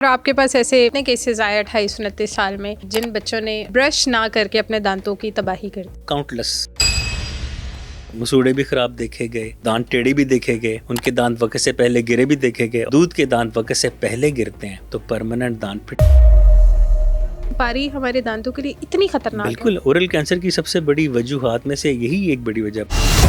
और आपके पास ऐसे इतने केसेस आए 28-29 साल में जिन बच्चों ने ब्रश ना करके अपने दांतों की तबाही कर दी? काउंटलेस। मसूड़े भी खराब देखे गए, दांत टेढ़े भी देखे गए, उनके दांत वक्त से पहले गिरे भी देखे गए। दूध के दांत वक्त से पहले गिरते हैं तो परमानेंट दांत फिट। पारी हमारे दांतों के लिए इतनी खतरनाक है। बिल्कुल, ओरल कैंसर की सबसे बड़ी वजूहात में से यही एक बड़ी वजह।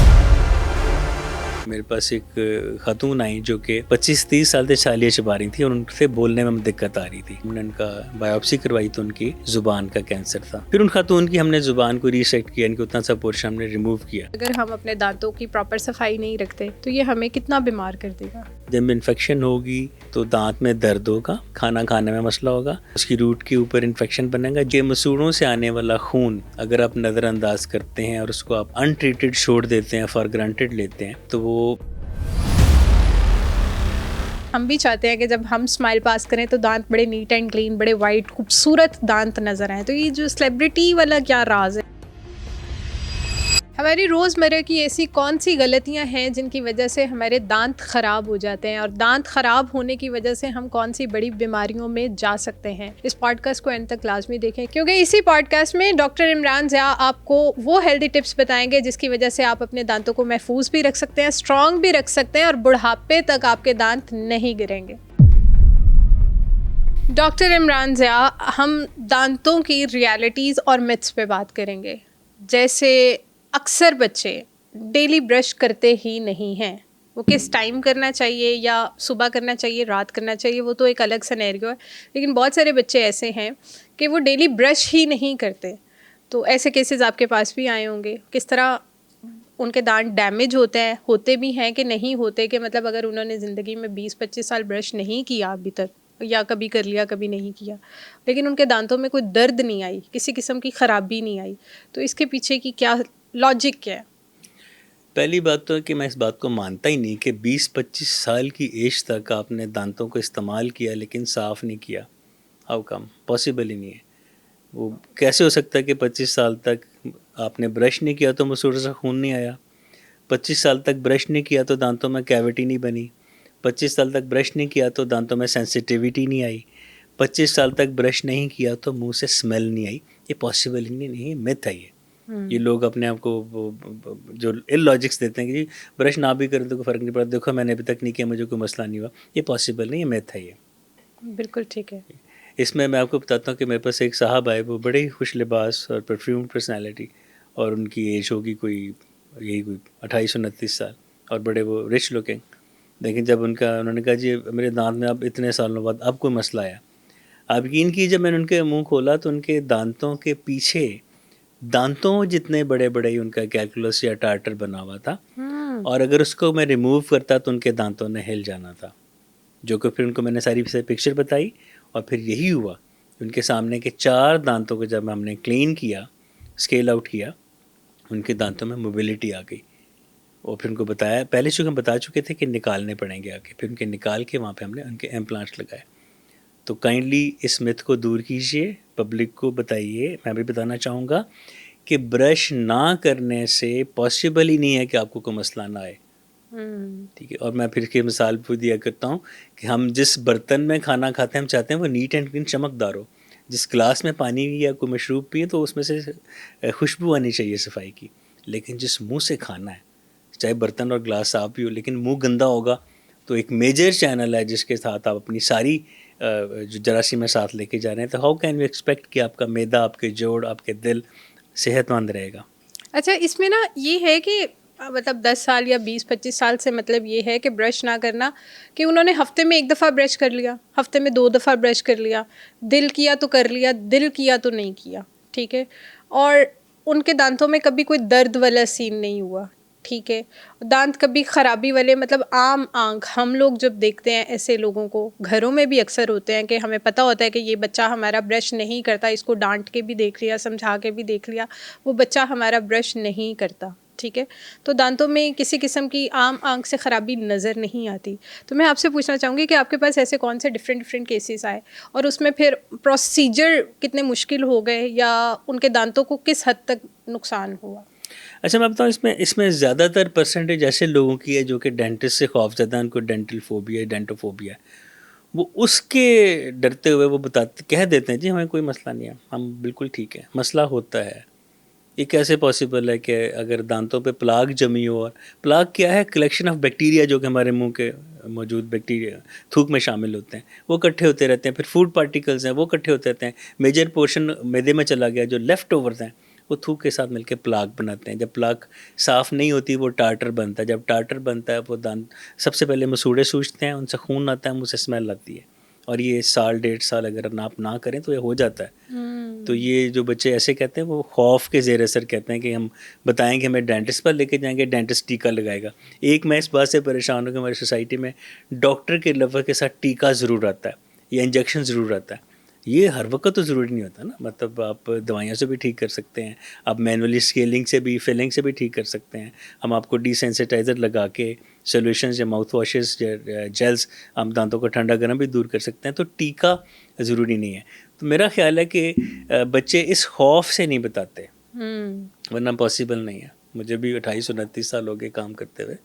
मेरे पास एक खातून आई जो कि 25-30 साल से छालियाँ छुपा रही थी और उनसे बोलने में दिक्कत आ रही थी। हमने उनका बायोप्सी करवाई तो उनकी जुबान का कैंसर था। फिर उन खातून की हमने जुबान को रीसेक्ट किया, इनका उतना सा पोर्शन हमने रिमूव किया। अगर हम अपने दांतों की प्रॉपर सफाई नहीं रखते तो ये हमें कितना बीमार कर देगा। जब इन्फेक्शन होगी तो दांत में दर्द होगा, खाना खाने में मसला होगा, उसकी रूट के ऊपर इन्फेक्शन बनेगा। ये मसूड़ों से आने वाला खून अगर आप नज़रअंदाज करते हैं और उसको आप अनट्रीटेड छोड़ देते हैं, फॉर ग्रांटेड लेते हैं, तो वो हम भी चाहते हैं कि जब हम स्माइल पास करें तो दांत बड़े नीट एंड क्लीन, बड़े वाइट खूबसूरत दांत नजर आए। तो ये जो सेलिब्रिटी वाला क्या राज है? हमारी रोज़मर्रा की ऐसी कौन सी गलतियां हैं जिनकी वजह से हमारे दांत ख़राब हो जाते हैं, और दांत ख़राब होने की वजह से हम कौन सी बड़ी बीमारियों में जा सकते हैं? इस पॉडकास्ट को एंड तक लाजमी देखें, क्योंकि इसी पॉडकास्ट में डॉक्टर इमरान ज़िया आपको वो हेल्दी टिप्स बताएंगे जिसकी वजह से आप अपने दांतों को महफूज भी रख सकते हैं, स्ट्रॉन्ग भी रख सकते हैं और बुढ़ापे तक आपके दांत नहीं गिरेंगे। डॉक्टर इमरान ज़िया, हम दांतों की रियलिटीज़ और मिथ्स पे बात करेंगे। जैसे अक्सर बच्चे डेली ब्रश करते ही नहीं हैं। वो किस टाइम करना चाहिए, या सुबह करना चाहिए, रात करना चाहिए, वो तो एक अलग सिनेरियो है। लेकिन बहुत सारे बच्चे ऐसे हैं कि वो डेली ब्रश ही नहीं करते। तो ऐसे केसेस आपके पास भी आए होंगे। किस तरह उनके दांत डैमेज होते भी हैं कि नहीं होते, कि मतलब अगर उन्होंने ज़िंदगी में 20-25 साल ब्रश नहीं किया अभी तक, या कभी कर लिया कभी नहीं किया, लेकिन उनके दांतों में कोई दर्द नहीं आई, किसी किस्म की ख़राबी नहीं आई, तो इसके पीछे की क्या लॉजिक क्या है? पहली बात तो है कि मैं इस बात को मानता ही नहीं कि 20-25 साल की एज तक आपने दांतों को इस्तेमाल किया लेकिन साफ़ नहीं किया। How come? पॉसिबल ही नहीं है। वो कैसे हो सकता है कि 25 साल तक आपने ब्रश नहीं किया तो मसूड़ों से खून नहीं आया? 25 साल तक ब्रश नहीं किया तो दांतों में कैविटी नहीं बनी? 25 साल तक ब्रश नहीं किया तो दांतों में सेंसिटिविटी नहीं आई? 25 साल तक ब्रश नहीं किया तो मुंह से स्मेल नहीं आई? ये पॉसिबल ही नहीं, मिथ है ये लोग अपने आप को जो इलॉजिक्स देते हैं कि जी ब्रश ना भी करें तो कोई फ़र्क नहीं पड़ता, देखो मैंने अभी तक नहीं किया, मुझे कोई मसला नहीं हुआ। ये पॉसिबल नहीं, ये मिथ है ये। बिल्कुल ठीक है। इसमें मैं आपको बताता हूँ कि मेरे पास एक साहब आए, वो बड़े ही खुश लिबास और परफ्यूम पर्सनैलिटी, और उनकी एज होगी कोई 28-29 साल, और बड़े वो रिच लुकिंग। लेकिन जब उन्होंने कहा जी मेरे दांत में अब इतने सालों बाद अब कोई मसला आया, आप यकीन कीजिए जब मैंने उनके मुंह खोला तो उनके दांतों के पीछे दांतों जितने बड़े बड़े ही उनका कैलकुलस या टार्टर बना हुआ था, और अगर उसको मैं रिमूव करता तो उनके दांतों ने हिल जाना था। जो कि फिर उनको मैंने सारी पिक्चर बताई, और फिर यही हुआ। उनके सामने के 4 दांतों को जब हमने क्लीन किया, स्केल आउट किया, उनके दांतों में मोबिलिटी आ गई। और फिर उनको बताया, पहले चूँकि हम बता चुके थे कि निकालने पड़ेंगे आके, फिर उनके निकाल के वहाँ पे हमने उनके इम्प्लांट्स लगाए। तो काइंडली इस मिथ को दूर कीजिए, पब्लिक को बताइए। मैं भी बताना चाहूँगा कि ब्रश ना करने से पॉसिबल ही नहीं है कि आपको कोई मसला ना आए। ठीक है। और मैं फिर की मिसाल भी दिया करता हूँ कि हम जिस बर्तन में खाना खाते हैं, हम चाहते हैं वो नीट एंड क्लीन चमकदार हो। जिस गिलास में पानी या कोई मशरूब पिए तो उसमें से खुशबू आनी चाहिए सफाई की। लेकिन जिस मुंह से खाना है, चाहे बर्तन और गिलास साफ भी हो, लेकिन मुंह गंदा होगा तो एक मेजर चैनल है जिसके साथ आप अपनी सारी जो जरासीमें साथ लेके जा रहे हैं। तो हाउ कैन वी एक्सपेक्ट कि आपका मैदा, आपके जोड़, आपके दिल सेहतमंद रहेगा? अच्छा, इसमें ना ये है कि मतलब 10 साल या 20-25 साल से मतलब ये है कि ब्रश ना करना, कि उन्होंने हफ्ते में 1 दफ़ा ब्रश कर लिया, हफ्ते में 2 दफ़ा ब्रश कर लिया, दिल किया तो कर लिया, दिल किया तो नहीं किया, ठीक है। और उनके दांतों में कभी कोई दर्द वाला सीन नहीं हुआ, ठीक है। दांत कभी ख़राबी वाले, मतलब आम आंख हम लोग जब देखते हैं ऐसे लोगों को, घरों में भी अक्सर होते हैं कि हमें पता होता है कि ये बच्चा हमारा ब्रश नहीं करता, इसको डांट के भी देख लिया, समझा के भी देख लिया, वो बच्चा हमारा ब्रश नहीं करता, ठीक है। तो दांतों में किसी किस्म की आम आंख से ख़राबी नज़र नहीं आती। तो मैं आपसे पूछना चाहूँगी कि आपके पास ऐसे कौन से डिफरेंट केसेस आए, और उसमें फिर प्रोसीजर कितने मुश्किल हो गए, या उनके दांतों को किस हद तक नुकसान हुआ? अच्छा, मैं बताऊँ, इसमें ज़्यादातर परसेंटेज ऐसे लोगों की है जो कि डेंटिस्ट से खौफज़दा हैं, उनको डेंटल फोबिया, डेंटोफोबिया है। वो उसके डरते हुए वो बताते कह देते हैं जी हमें कोई मसला नहीं है, हम बिल्कुल ठीक है। मसला होता है। ये कैसे पॉसिबल है कि अगर दांतों पे प्लाक जमी हो, और प्लाक क्या है, कलेक्शन ऑफ बैक्टीरिया जो कि हमारे मुंह के मौजूद बैक्टीरिया थूक में शामिल होते हैं, वो इकट्ठे होते रहते हैं। फिर फूड पार्टिकल्स हैं वो इकट्ठे होते रहते हैं, मेजर पोर्शन मैदे में चला गया, जो लेफ़्ट ओवर्स हैं वो थूक के साथ मिलकर प्लाक बनाते हैं। जब प्लाक साफ़ नहीं होती वो टार्टर बनता है। जब टार्टर बनता है वो दांत सबसे पहले मसूड़े सूजते हैं, उनसे खून आता है, मुँह से स्मेल आती है। और ये साल 1.5 साल अगर आप ना करें तो ये हो जाता है। तो ये जो बच्चे ऐसे कहते हैं वो खौफ के ज़ेर असर कहते हैं कि हम बताएंगे हमें डेंटिस्ट पर लेके जाएंगे, डेंटिस्ट टीका लगाएगा। एक मैं इस बात से परेशान हूँ कि हमारी सोसाइटी में डॉक्टर के लफ्ज़ के साथ टीका ज़रूर आता है या इंजेक्शन ज़रूर आता है। ये हर वक्त तो ज़रूरी नहीं होता ना, मतलब आप दवाइयों से भी ठीक कर सकते हैं, आप मैनुअली स्केलिंग से भी, फिलिंग से भी ठीक कर सकते हैं। हम आपको डिसेंसिटाइज़र लगा के सोल्यूशंस या माउथ वॉशेस या जेल्स, हम दांतों को ठंडा गर्म भी दूर कर सकते हैं। तो टीका ज़रूरी नहीं है। तो मेरा ख्याल है कि बच्चे इस खौफ से नहीं बताते, वरना पॉसिबल नहीं है। मुझे भी 28-29 साल हो गए काम करते हुए,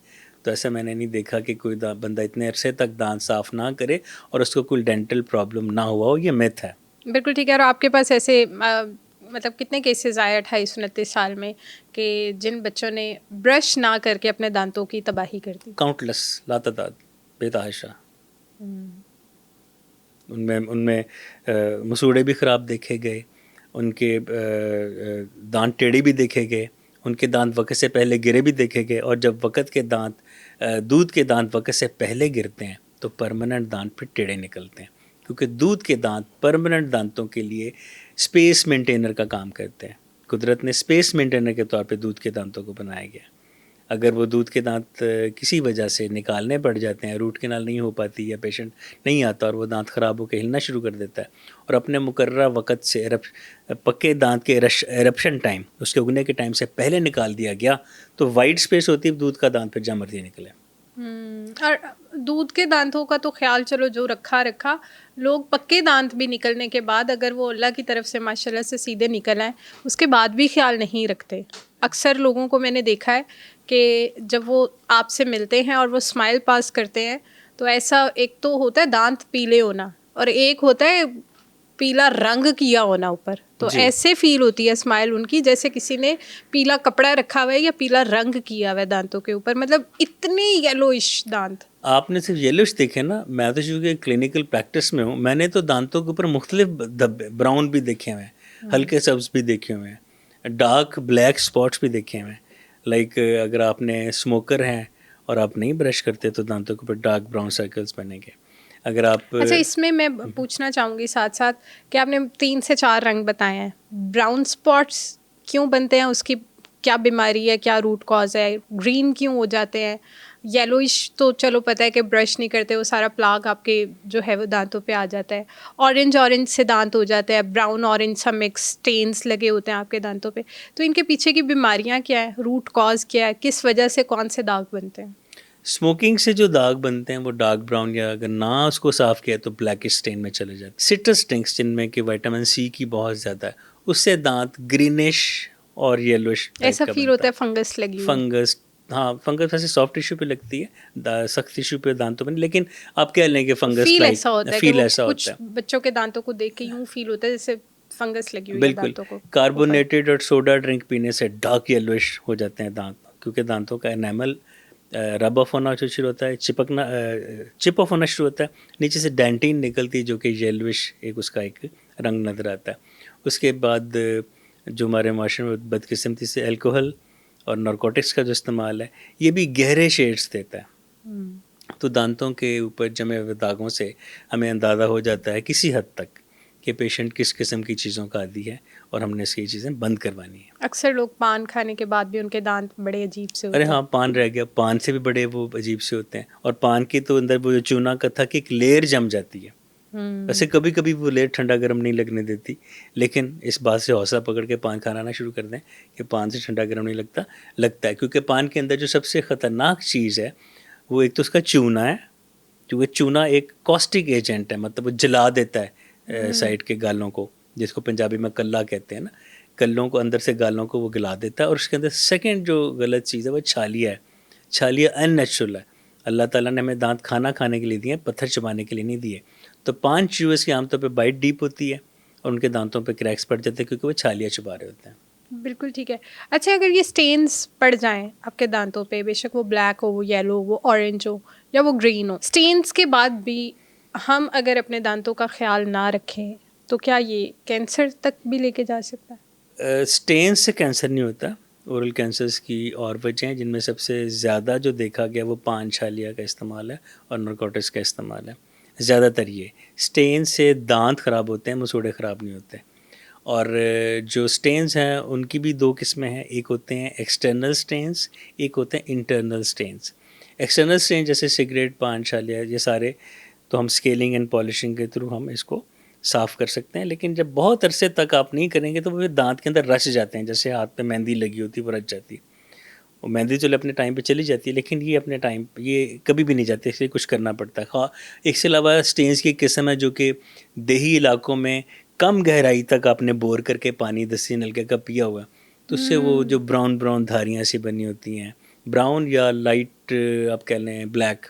तो ऐसा मैंने नहीं देखा कि कोई बंदा इतने अरसे तक दांत साफ़ ना करे और उसको कोई डेंटल प्रॉब्लम ना हुआ हो। ये मिथ है। बिल्कुल ठीक है। और आपके पास ऐसे मतलब कितने केसेस आए 28-29 साल में कि जिन बच्चों ने ब्रश ना करके अपने दांतों की तबाही कर दी? काउंटलेस, लातादाद, बेतहाशा। उनमें उनमें मसूड़े भी ख़राब देखे गए, उनके दांत टेढ़े भी देखे गए, उनके दांत वक्त से पहले गिरे भी देखे गए। और जब वक्त के दांत दूध के दांत वक्त से पहले गिरते हैं तो परमानेंट दांत फिर टेढ़े निकलते हैं, क्योंकि दूध के दांत परमानेंट दांतों के लिए स्पेस मेंटेनर का काम करते हैं। कुदरत ने स्पेस मेंटेनर के तौर पे दूध के दांतों को बनाया गया। अगर वो दूध के दांत किसी वजह से निकालने पड़ जाते हैं, रूट कैनाल नहीं हो पाती या पेशेंट नहीं आता और वो दांत ख़राब होकर हिलना शुरू कर देता है और अपने मुकर्रर वक़्त से पक्के दांत के एरप्शन टाइम, उसके उगने के टाइम से पहले निकाल दिया गया, तो वाइड स्पेस होती है, दूध का दांत फिर जहाँ मर्जी निकले। और दूध के दांतों का तो ख्याल चलो जो रखा, लोग पक्के दांत भी निकलने के बाद अगर वो अल्लाह की तरफ से माशाल्लाह से सीधे निकल आए उसके बाद भी ख्याल नहीं रखते। अक्सर लोगों को मैंने देखा है कि जब वो आपसे मिलते हैं और वो स्माइल पास करते हैं तो ऐसा एक तो होता है दांत पीले होना और एक होता है पीला रंग किया होना ऊपर, तो ऐसे फील होती है स्माइल उनकी जैसे किसी ने पीला कपड़ा रखा हुआ है या पीला रंग किया हुआ है दांतों के ऊपर, मतलब इतने येलोइश दांत। आपने सिर्फ येलोइश देखे ना, मैं तो चूँकि क्लिनिकल प्रैक्टिस में हूँ, मैंने तो दांतों के ऊपर मुख्तलिफ धब्बे, ब्राउन भी देखे हुए हैं, हल्के सब्ज भी देखे हुए हैं, डार्क ब्लैक स्पॉट्स भी देखे हुए हैं। लाइक अगर आपने स्मोकर हैं और आप नहीं ब्रश करते तो दांतों के ऊपर डार्क ब्राउन सर्कल्स बनेंगे। अगर आप अच्छा, इसमें मैं पूछना चाहूँगी साथ साथ कि आपने 3 से 4 रंग बताए हैं, ब्राउन स्पॉट्स क्यों बनते हैं, उसकी क्या बीमारी है, क्या रूट कॉज है, ग्रीन क्यों हो जाते हैं, येलोइश तो चलो पता है कि ब्रश नहीं करते वो सारा प्लाग आपके जो है वो दांतों पे आ जाता है, ऑरेंज से दांत हो जाते हैं, ब्राउन ऑरेंज सा मिक्स स्टेन्स लगे होते हैं आपके दांतों पे, तो इनके पीछे की बीमारियाँ क्या है, रूट कॉज क्या है, किस वजह से कौन से दाग बनते हैं? स्मोकिंग से जो दाग बनते हैं वो डार्क ब्राउन, या अगर ना उसको साफ़ किया तो ब्लैकिश स्टेन में चले जाते हैं। सिट्रस ड्रिंक्स जिनमें कि विटामिन सी की बहुत ज़्यादा है, उससे दांत ग्रीनिश और येलोइश टाइप ऐसा का फील बनता होता है। है फंगस लगी हुई। फंगस, हाँ, फंगस वैसे सॉफ्ट टिश्यू पे लगती है, सख्त टिश्यू पे दांतों में, लेकिन आप कह लें कि फंगस फील लाइक ऐसा होता है कि फील वो ऐसा कुछ होता है। बच्चों के दांतों को देख के यूं फील होता है जैसे फंगस लगी हुई है बिल्कुल, दांतों को ऊपर। कार्बोनेटेड और सोडा ड्रिंक पीने से डार्क येलोइश हो जाते हैं दांत, क्योंकि दांतों का एनामल रब ऑफ होना जो शुरू होता है, चिप ऑफ होना शुरू होता है, नीचे से डेंटिन निकलती है जो कि येलोइश एक उसका एक रंग नज़र आता है। उसके बाद जो हमारे माशरे में बदकिस्मती से अल्कोहल और नारकोटिक्स का जो इस्तेमाल है, ये भी गहरे शेड्स देता है। तो दांतों के ऊपर जमे हुए दागों से हमें अंदाज़ा हो जाता है किसी हद तक कि पेशेंट किस किस्म की चीज़ों का आदी है और हमने इसकी चीज़ें बंद करवानी है। अक्सर लोग पान खाने के बाद भी उनके दांत बड़े अजीब से होते अरे हैं। हाँ, पान रह गया, पान से भी बड़े वो अजीब से होते हैं। और पान की तो अंदर वो जो चूना का था कि एक लेयर जम जाती है। वैसे कभी कभी वो लेयर ठंडा गर्म नहीं लगने देती, लेकिन इस बात से हौसला पकड़ के पान खाना ना शुरू कर दें कि पान से ठंडा गर्म नहीं लगता है, क्योंकि पान के अंदर जो सबसे ख़तरनाक चीज़ है वो एक तो उसका चूना है, क्योंकि चूना एक कॉस्टिक एजेंट है, मतलब वो जला देता है साइड के गालों को, जिसको पंजाबी में कल्ला कहते हैं ना, कल्लों को अंदर से गालों को वो गला देता है। और उसके अंदर सेकंड जो गलत चीज़ है वो छालिया है। छालिया अननेचुरल है। अल्लाह ताला ने हमें दांत खाना खाने के लिए दिए, पत्थर चबाने के लिए नहीं दिए। तो 5 चूज़ की आमतौर पे बाइट डीप होती है और उनके दांतों पे क्रैक्स पड़ जाते हैं क्योंकि वो छालियाँ चबा रहे होते हैं। बिल्कुल ठीक है। अच्छा, अगर ये स्टेन्स पड़ जाएँ आपके दाँतों पे, बेशक वो ब्लैक हो, वो येलो, वो ऑरेंज हो या वो ग्रीन हो, स्टेन्स के बाद भी हम अगर अपने दाँतों का ख़्याल ना रखें, तो क्या ये कैंसर तक भी लेके जा सकता है? स्टेन से कैंसर नहीं होता। ओरल कैंसर्स की और वजह हैं जिनमें सबसे ज़्यादा जो देखा गया वो पान छालिया का इस्तेमाल है और नारकोटिक्स का इस्तेमाल है। ज़्यादातर ये स्टेन से दांत ख़राब होते हैं, मसूड़े ख़राब नहीं होते। और जो स्टेन्स हैं उनकी भी 2 किस्में हैं, एक होते हैं एक्सटर्नल स्टेन्स, एक होते हैं इंटरनल स्टेन्स। एक्सटर्नल स्टेन जैसे सिगरेट, पान छालिया, ये सारे तो हम स्केलिंग एंड पॉलिशिंग के थ्रू हम इसको साफ़ कर सकते हैं, लेकिन जब बहुत अरसे तक आप नहीं करेंगे तो वो फिर दांत के अंदर रच जाते हैं, जैसे हाथ पे मेहंदी लगी होती है वो रच जाती है। वो मेहंदी चलो अपने टाइम पे चली जाती है, लेकिन ये अपने टाइम ये कभी भी नहीं जाती, इसलिए कुछ करना पड़ता है। हाँ, इसके अलावा स्टेन्स की किस्म है जो कि देही इलाकों में कम गहराई तक आपने बोर करके पानी दस्ती नलके का पिया हुआ है, तो उससे वो जो ब्राउन ब्राउन धारियाँ सी बनी होती हैं, ब्राउन या लाइट आप कह लें ब्लैक,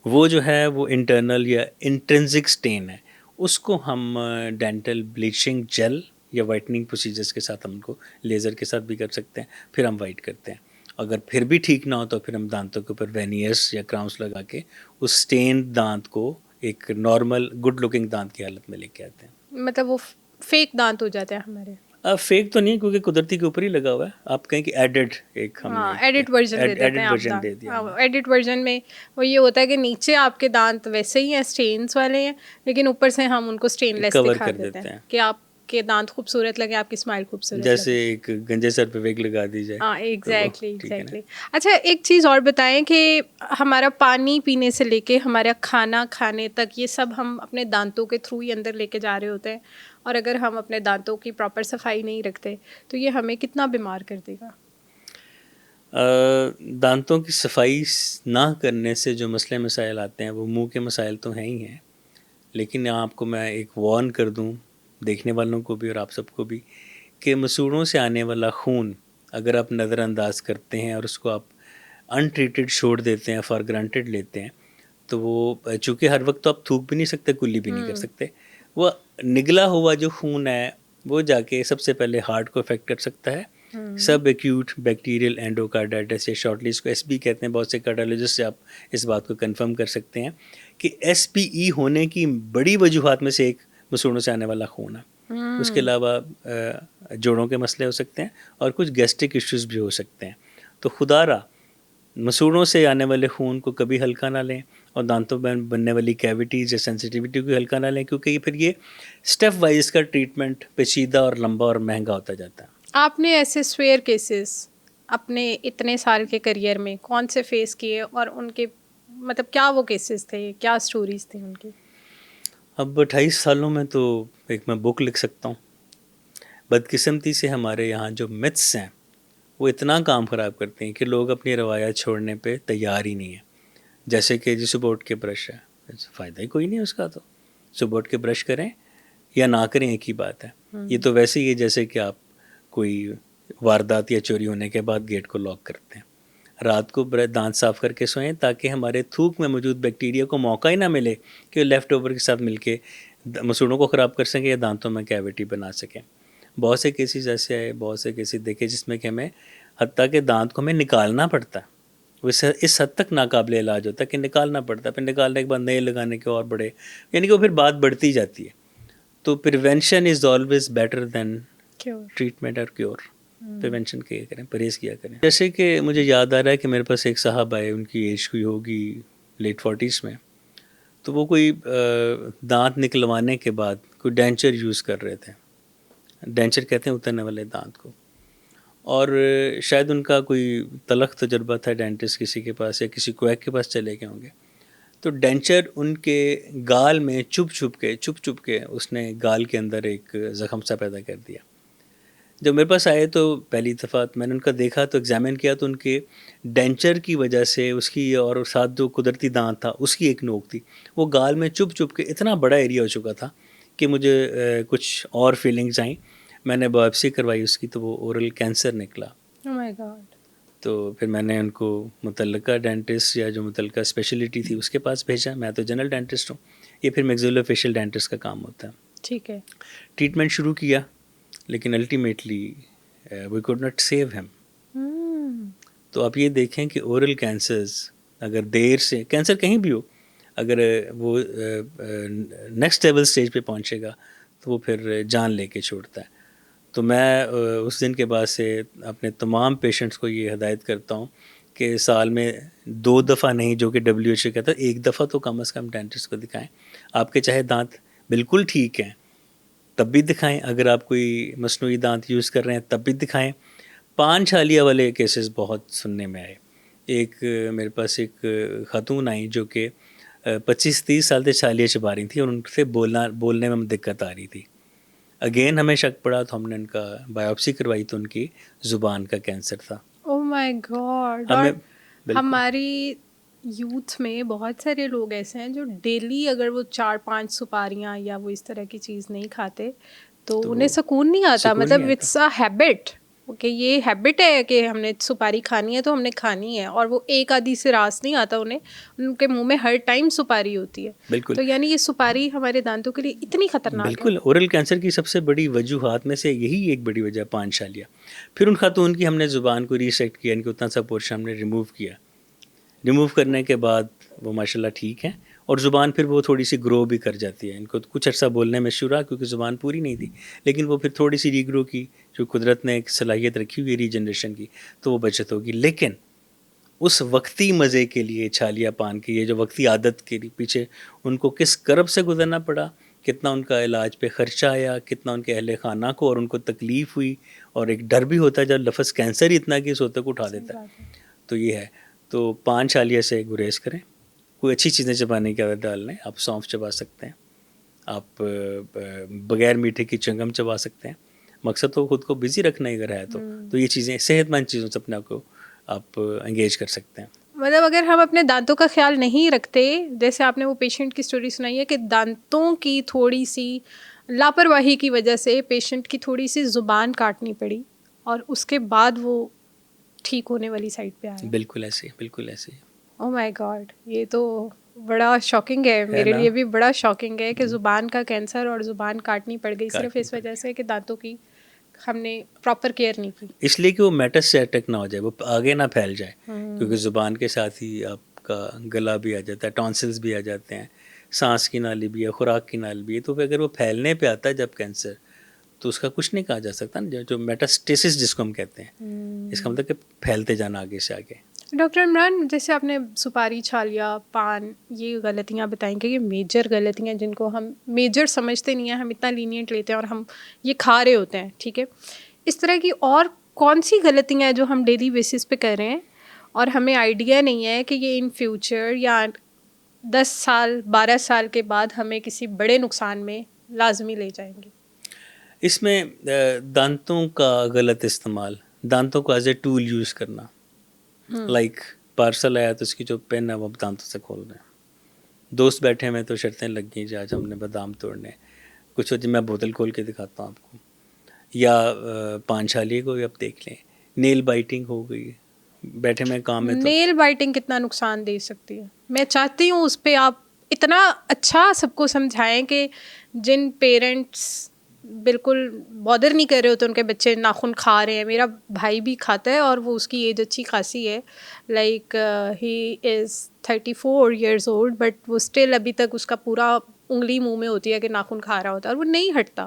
वो जो है वो इंटरनल या इंट्रिंसिक स्टेन है। उसको हम डेंटल ब्लीचिंग जेल या वाइटनिंग प्रोसीजर्स के साथ हम उनको लेज़र के साथ भी कर सकते हैं, फिर हम वाइट करते हैं। अगर फिर भी ठीक ना हो तो फिर हम दांतों के ऊपर वेनियर्स या क्राउन्स लगा के उस स्टेन दांत को एक नॉर्मल गुड लुकिंग दांत की हालत में लेके आते हैं। मतलब वो फेक दाँत हो जाते हैं हमारे। फेक तो नहीं है क्योंकि कुदरती के ऊपर ही लगा हुआ है। आप कहें कि एडिड एक हमने हाँ, एडिट वर्जन दे देते एडिड हैं आप वर्जन दाँत। दे दिया हाँ, हमने। एडिट वर्जन में वो ये होता है कि नीचे आपके दाँत वैसे ही हैं, स्टेन्स वाले हैं, लेकिन ऊपर से हम उनको स्टेनलेस कवर दिखा कर देते देते हैं हैं, कि आपके दाँत खूबसूरत लगे, आपकी स्माइल खूबसूरत जैसे लगे। एक गंजे सर पे विग लगा दी जाए, हाँ, तो वो एग्जैक्टली ठीक है ना। एग्जैक्टली। अच्छा, एक चीज़ और बताएं कि हमारा पानी पीने से लेके हमारा खाना खाने तक ये सब हम अपने दांतों के थ्रू ही अंदर लेके जा रहे होते हैं, और अगर हम अपने दांतों की प्रॉपर सफाई नहीं रखते तो ये हमें कितना बीमार कर देगा? दांतों की सफाई ना करने से जो मसले मसाइल आते हैं वो मुंह के मसाइल तो हैं ही हैं, लेकिन आपको मैं एक वार्न कर दूं देखने वालों को भी और आप सबको भी कि मसूड़ों से आने वाला खून अगर आप नज़रअंदाज करते हैं और उसको आप अनट्रीटेड छोड़ देते हैं, फॉर ग्रांटेड लेते हैं, तो वो चूँकि हर वक्त तो आप थूक भी नहीं सकते, कुल्ली भी नहीं कर सकते, वो निगला हुआ जो खून है वो जाके सबसे पहले हार्ट को अफेक्ट कर सकता है। सब एक्यूट बैक्टीरियल एंडोकार्डाइटिस या शॉर्टली इसको एसबी कहते हैं, बहुत से कार्डियोलॉजिस्ट से आप इस बात को कंफर्म कर सकते हैं कि एसपीई होने की बड़ी वजूहात में से एक मसूड़ों से आने वाला खून है। उसके अलावा जोड़ों के मसले हो सकते हैं और कुछ गैस्ट्रिक इश्यूज़ भी हो सकते हैं। तो खुदारा मसूड़ों से आने वाले खून को कभी हल्का ना लें और दांतों में बनने वाली कैविटीज़ या सेंसिटिविटी को हल्का ना लें, क्योंकि फिर ये स्टेप वाइज का ट्रीटमेंट पेचीदा और लंबा और महंगा होता जाता है। आपने ऐसे स्वेयर केसेस अपने इतने साल के करियर में कौन से फेस किए, और उनके मतलब क्या वो केसेस थे, क्या स्टोरीज थी उनकी? अब 28 सालों में तो एक मैं बुक लिख सकता हूँ। बदकिस्मती से हमारे यहाँ जो मिथ्स हैं वो इतना काम ख़राब करते हैं कि लोग अपनी रवायत छोड़ने पे तैयार ही नहीं है। जैसे कि जी सुबह उठ के ब्रश है, फ़ायदा ही कोई नहीं है उसका, तो सुबह उठ के ब्रश करें या ना करें एक ही बात है। ये तो वैसे ही है जैसे कि आप कोई वारदात या चोरी होने के बाद गेट को लॉक करते हैं। रात को दांत साफ़ करके सोएं ताकि हमारे थूक में मौजूद बैक्टीरिया को मौका ही ना मिले कि लेफ़्ट ओवर के साथ मिलके मसूड़ों को ख़राब कर सकें या दांतों में कैविटी बना सकें। बहुत से केसेस ऐसे आए, बहुत से केसेस देखे जिसमें कि हमें हत्ता के दांत को हमें निकालना पड़ता है। वो इस हद तक नाकाबिले इलाज होता है कि निकालना पड़ता है, फिर निकालने के बाद नए लगाने के और बड़े, यानी कि वो फिर बात बढ़ती जाती है। तो prevention is always better than cure. Treatment और क्योर। प्रिवेंशन किया करें, परहेज़ किया करें। जैसे कि मुझे याद आ रहा है कि मेरे पास एक साहब आए, उनकी एज हुई होगी लेट 40s में, तो वो कोई दांत निकलवाने के बाद कोई डेंचर यूज़ कर रहे थे। डेंचर कहते हैं उतरने वाले दांत को, और शायद उनका कोई तलख तजुर्बा था डेंटिस्ट किसी के पास या किसी क्वैक के पास चले गए होंगे। तो डेंचर उनके गाल में चुप चुप के उसने गाल के अंदर एक ज़ख़म सा पैदा कर दिया। जब मेरे पास आए तो पहली दफ़ा मैंने उनका देखा तो एग्ज़ामिन किया, तो उनके डेंचर की वजह से उसकी और साथ जो कुदरती दांत था उसकी एक नोक थी, वो गाल में चुप के इतना बड़ा एरिया हो चुका था कि मुझे कुछ और फीलिंग्स आई। मैंने बायोप्सी करवाई उसकी, तो वो ओरल कैंसर निकला। Oh my God. तो फिर मैंने उनको मुतल्लिका डेंटिस्ट या जो मुतल्लिका स्पेशलिटी थी उसके पास भेजा। मैं तो जनरल डेंटिस्ट हूँ, ये फिर मैक्सिलोफेशियल डेंटिस्ट का काम होता है। ठीक है। ट्रीटमेंट शुरू किया, लेकिन ultimately we could not save him. Hmm. तो आप ये देखें कि ओरल कैंसर्स अगर देर से, कैंसर कहीं भी हो, अगर वो नेक्स्ट लेवल स्टेज पे पहुंचेगा तो वो फिर जान लेके छोड़ता है। तो मैं उस दिन के बाद से अपने तमाम पेशेंट्स को ये हिदायत करता हूँ कि साल में 2 दफ़ा नहीं, जो कि WHO कहता है, 1 दफ़ा तो कम से कम डेंटिस्ट को दिखाएं। आपके चाहे दांत बिल्कुल ठीक हैं तब भी दिखाएं, अगर आप कोई मसनूई दांत यूज़ कर रहे हैं तब भी दिखाएं। पान छालिया वाले केसेस बहुत सुनने में आए। एक मेरे पास एक खातून आई जो कि 25-30 साल से छालिया चबा रही थी और उनसे बोलने में दिक्कत आ रही थी। अगेन हमें शक पड़ा तो हमने उनका बायोप्सी करवाई तो उनकी ज़ुबान का कैंसर था। Oh my God. हमें और बिल्कुल हमारी यूथ में बहुत सारे लोग ऐसे हैं जो डेली अगर वो 4-5 सुपारियां या वो इस तरह की चीज़ नहीं खाते तो तो उन्हें सुकून नहीं आता। सुकून नहीं मतलब आता। इट्स अ हैबिट कि ये हैबिट है कि हमने सुपारी खानी है तो हमने खानी है, और वो एक आधी से रास नहीं आता उन्हें, उनके मुंह में हर टाइम सुपारी होती है। बिल्कुल तो यानी ये सुपारी हमारे दांतों के लिए इतनी खतरनाक है। बिल्कुल ओरल कैंसर की सबसे बड़ी वजूहात में से यही एक बड़ी वजह पान छालिया। फिर उन खातून की हमने ज़ुबान को रीसेक्ट किया, इनके उतना सा पोर्शन हमने रिमूव किया। रिमूव करने के बाद वो माशाल्लाह ठीक है और ज़ुबान फिर वो थोड़ी सी ग्रो भी कर जाती है। इनको कुछ अर्सा बोलने में शुरू क्योंकि ज़ुबान पूरी नहीं थी, लेकिन वो फिर थोड़ी सी रीग्रो की, जो कुदरत ने एक सलाहियत रखी हुई है रीजनरेशन की, तो वो बचत होगी। लेकिन उस वक्ती मज़े के लिए छालिया पान की, ये जो वक्ती आदत के पीछे उनको किस करब से गुजरना पड़ा, कितना उनका इलाज पे ख़र्चा आया, कितना उनके अहले खाना को और उनको तकलीफ़ हुई, और एक डर भी होता है जब लफ्ज़ कैंसर ही इतना कि सोते को उठा सही देता है। बात है। तो ये है। तो पान छालिया से गुरेज करें, कोई अच्छी चीज़ें चबाने की आदत डाल लें। आप सौंफ चबा सकते हैं, आप बग़ैर मीठे की च्युइंगम चबा सकते हैं। मकसद तो खुद को बिज़ी रखना ही अगर है तो ये चीज़ें सेहतमंद चीज़ों से अपने आप को आप एंगेज कर सकते हैं। मतलब अगर हम अपने दांतों का ख्याल नहीं रखते, जैसे आपने वो पेशेंट की स्टोरी सुनाई है कि दांतों की थोड़ी सी लापरवाही की वजह से पेशेंट की थोड़ी सी ज़ुबान काटनी पड़ी और उसके बाद वो ठीक होने वाली साइड पे आया। बिल्कुल ऐसे ही, बिल्कुल ऐसे ही। ओह माय गॉड, ये तो बड़ा शॉकिंग है, है मेरे ना? लिए भी बड़ा शॉकिंग है कि ज़ुबान का कैंसर और ज़ुबान काटनी पड़ गई सिर्फ काटनी इस पड़ वजह गई। से कि दांतों की हमने प्रॉपर केयर नहीं की। इसलिए कि वो मेटास्टैटिक ना हो जाए, वो आगे ना फैल जाए, क्योंकि ज़ुबान के साथ ही आपका गला भी आ जाता है, टॉन्सिल्स भी आ जाते हैं, सांस की नाली भी है, खुराक की नाली भी है। तो फिर अगर वो फैलने पे आता है जब कैंसर, तो उसका कुछ नहीं कहा जा सकता ना, जो मेटास्टेसिस जिसको हम कहते हैं, इसका मतलब कि फैलते जाना आगे से आगे। डॉक्टर इमरान, जैसे आपने सुपारी, छालिया, पान, ये गलतियाँ बताई कि ये मेजर गलतियाँ जिनको हम मेजर समझते नहीं हैं, हम इतना लीनियंट लेते हैं और हम ये खा रहे होते हैं, ठीक है। इस तरह की और कौन सी गलतियाँ हैं जो हम डेली बेसिस पे कर रहे हैं और हमें आइडिया नहीं है कि ये इन फ्यूचर या 10 साल 12 साल के बाद हमें किसी बड़े नुकसान में लाजमी ले जाएंगे? इसमें दांतों का गलत इस्तेमाल, दांतों को एज ए टूल यूज़ करना। लाइक पार्सल आया तो उसकी जो पेन है वो अब दांतों से खोल रहे हैं। दोस्त बैठे हुए तो शर्तें लग गई जी आज हमने बादाम तोड़ने। कुछ हो जी मैं बोतल खोल के दिखाता हूँ आपको, या पान छालिए को भी आप देख लें, नेल बाइटिंग हो गई, बैठे में काम है तो नेल बाइटिंग कितना नुकसान दे सकती है? मैं चाहती हूँ उस पे आप इतना अच्छा सबको समझाएं कि जिन पेरेंट्स बिल्कुल बॉदर नहीं कर रहे होते उनके बच्चे नाखून खा रहे हैं। मेरा भाई भी खाता है और वो उसकी एज अच्छी खासी है, like he is 34 years old, but वो स्टिल अभी तक उसका पूरा उंगली मुंह में होती है कि नाखून खा रहा होता है और वो नहीं हटता।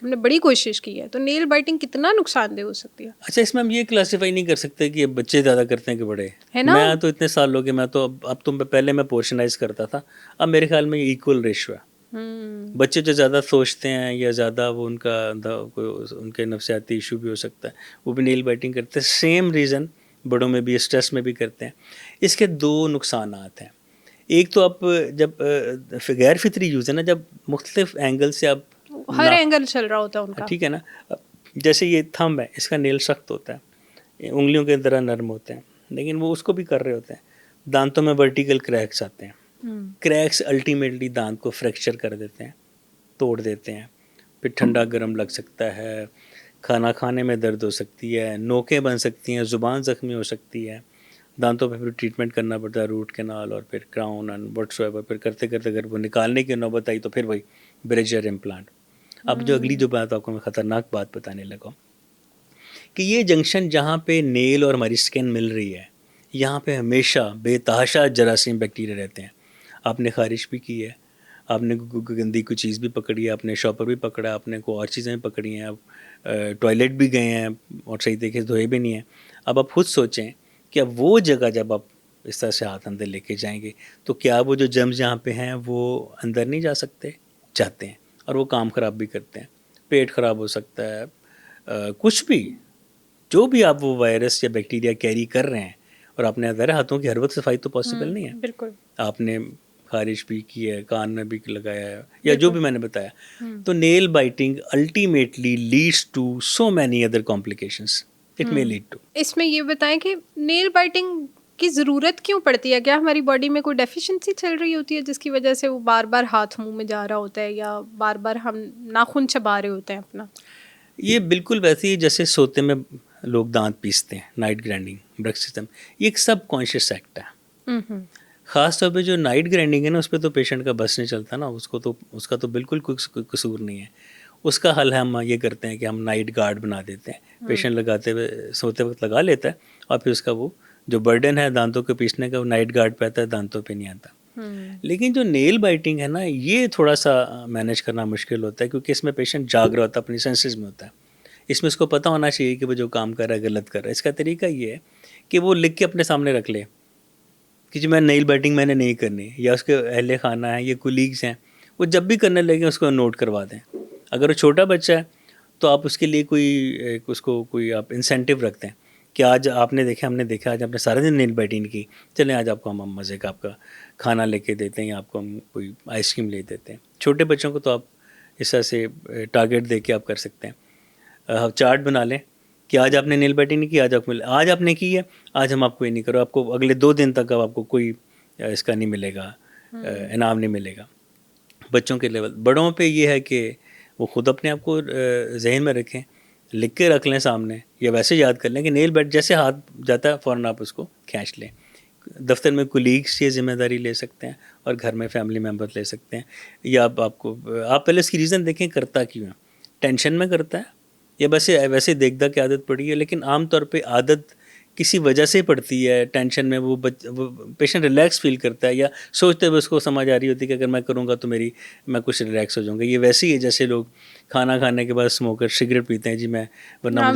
हमने बड़ी कोशिश की है। तो नेल बाइटिंग कितना नुकसानदेह हो सकती है? अच्छा, इसमें हम ये क्लासीफाई नहीं कर सकते कि अब बच्चे ज़्यादा करते हैं कि बड़े। है ना? मैं तो इतने साल हो गए, मैं तो अब तो पहले मैं पोर्शनाइज करता था, अब मेरे ख्याल में ये इक्वल रेशो है। बच्चे जो ज़्यादा सोचते हैं या ज़्यादा वो उनके नफसियाती इशू भी हो सकता है, वो भी नेल बाइटिंग करते हैं। सेम रीज़न बड़ों में भी, स्ट्रेस में भी करते हैं। इसके 2 नुकसानात हैं। एक तो आप जब गैर फितरी यूज़ है ना, जब मुख्तलिफ एंगल से आप हर ना, एंगल चल रहा होता है उनका। ठीक है ना, जैसे ये थंब है, इसका नेल सख्त होता है, ये उंगलियों के तरह नरम होते हैं, लेकिन वो उसको भी कर रहे होते हैं। दांतों में वर्टिकल क्रैक्स आते हैं। क्रैक्स अल्टीमेटली दांत को फ्रैक्चर कर देते हैं, तोड़ देते हैं। फिर ठंडा गर्म लग सकता है, खाना खाने में दर्द हो सकती है, नोकें बन सकती हैं, ज़ुबान ज़ख्मी हो सकती है। दांतों पे फिर ट्रीटमेंट करना पड़ता है, रूट कैनाल और फिर क्राउन एंड व्हाट्सएवर। फिर करते करते अगर वो निकालने की नौबत आई तो फिर वही ब्रिजर इम्प्लांट। अब जो अगली जो बात आपको मैं ख़तरनाक बात बताने लगा कि ये जंक्शन जहाँ पे नेल और हमारी स्किन मिल रही है, यहाँ पे हमेशा बेतहाशा जरासीम बैक्टीरिया रहते हैं। आपने खारिश भी की है, आपने गंदी कोई चीज़ भी पकड़ी है, आपने शॉपर भी पकड़ा है, आपने को और चीज़ें भी पकड़ी हैं, आप टॉयलेट भी गए हैं और सही तरीके से धोए भी नहीं हैं। अब आप खुद सोचें कि अब वो जगह जब आप इस तरह से हाथ अंदर लेके जाएंगे तो क्या वो जो जर्म्स जहाँ पे हैं वो अंदर नहीं जा सकते? जाते हैं और वो काम ख़राब भी करते हैं। पेट ख़राब हो सकता है, कुछ भी, जो भी आप वो वायरस या बैक्टीरिया कैरी कर रहे हैं और आपने अगर हाथों की हर वक्त सफाई तो पॉसिबल नहीं है। बिल्कुल। आपने खारिश भी की है, कान में भी लगाया है या जो भी मैंने बताया, हम्म। तो nail biting ultimately leads to so many other complications. It may lead to. इसमें ये बताएं कि नेल बाइटिंग की ज़रूरत क्यों पड़ती है? क्या हमारी बॉडी में कोई डेफिशिएंसी चल रही होती है जिसकी वजह से वो बार बार हाथ मुंह में जा रहा होता है, या बार बार हम नाखून चबा रहे होते हैं अपना? ये बिल्कुल वैसे ही जैसे सोते में लोग दांत पीसते हैं, नाइट ग्राइंडिंग, ब्रश सिस्टम, ये एक सब कॉन्शियस एक्ट है। हम्म। ख़ास तौर पे जो नाइट ग्राइंडिंग है ना, उस पर तो पेशेंट का बस नहीं चलता ना, उसका तो बिल्कुल कोई कसूर नहीं है। उसका हल हम ये करते हैं कि हम नाइट गार्ड बना देते हैं। पेशेंट लगाते हुए सोते वक्त लगा लेता है और फिर उसका वो जो बर्डन है दांतों के पीसने का वो नाइट गार्ड पे आता है, दांतों पे नहीं आता। लेकिन जो नेल बाइटिंग है ना, ये थोड़ा सा मैनेज करना मुश्किल होता है क्योंकि इसमें पेशेंट जाग रहा होता है, अपनी सेंसेस में होता है। इसमें उसको पता होना चाहिए कि वो जो काम कर रहा है गलत कर रहा है। इसका तरीका ये है कि वो लिख के अपने सामने रख ले कि जी मैं नेल बाइटिंग मैंने नहीं करनी, या उसके अहले खाना है, ये कुलीग्स हैं, वो जब भी करने लगे उसको नोट करवा दें। अगर वो छोटा बच्चा है तो आप उसके लिए उसको कोई आप इंसेंटिव रखते हैं कि आज आपने देखा, हमने देखा, आज आपने सारा दिन नेल बाइटिंग की, चलें आज आपको हम मज़े का आपका खाना लेके देते हैं या आपको हम कोई आइसक्रीम ले देते हैं। छोटे बच्चों को तो आप इस तरह से टारगेट दे के आप कर सकते हैं। चार्ट बना लें कि आज आपने नेल बाइटिंग नहीं की, आज आपने की है, आज हम आपको ये नहीं करो, आपको अगले 2 दिन तक अब आपको कोई इसका नहीं मिलेगा, इनाम नहीं मिलेगा। बच्चों के लेवल, बड़ों पे ये है कि वो खुद अपने आप को जहन में रखें, लिख के रख लें सामने, या वैसे याद कर लें कि नेल बाइट जैसे हाथ जाता है फ़ौरन आप उसको खींच लें। दफ्तर में कुलीग्स ये जिम्मेदारी ले सकते हैं और घर में फैमिली मेम्बर ले सकते हैं। या आप पहले इसकी रीज़न देखें करता क्यों है, टेंशन में करता है या वैसे देखदा की आदत पड़ी है। लेकिन आम तौर पे आदत किसी वजह से पड़ती है। टेंशन में वो पेशेंट रिलैक्स फील करता है या सोचते हुए उसको समझ आ रही होती है कि अगर मैं करूँगा तो मैं कुछ रिलैक्स हो जाऊँगा। ये वैसे ही है जैसे लोग खाना खाने के बाद स्मोकर सिगरेट पीते हैं, जी मैं वरना हाँ,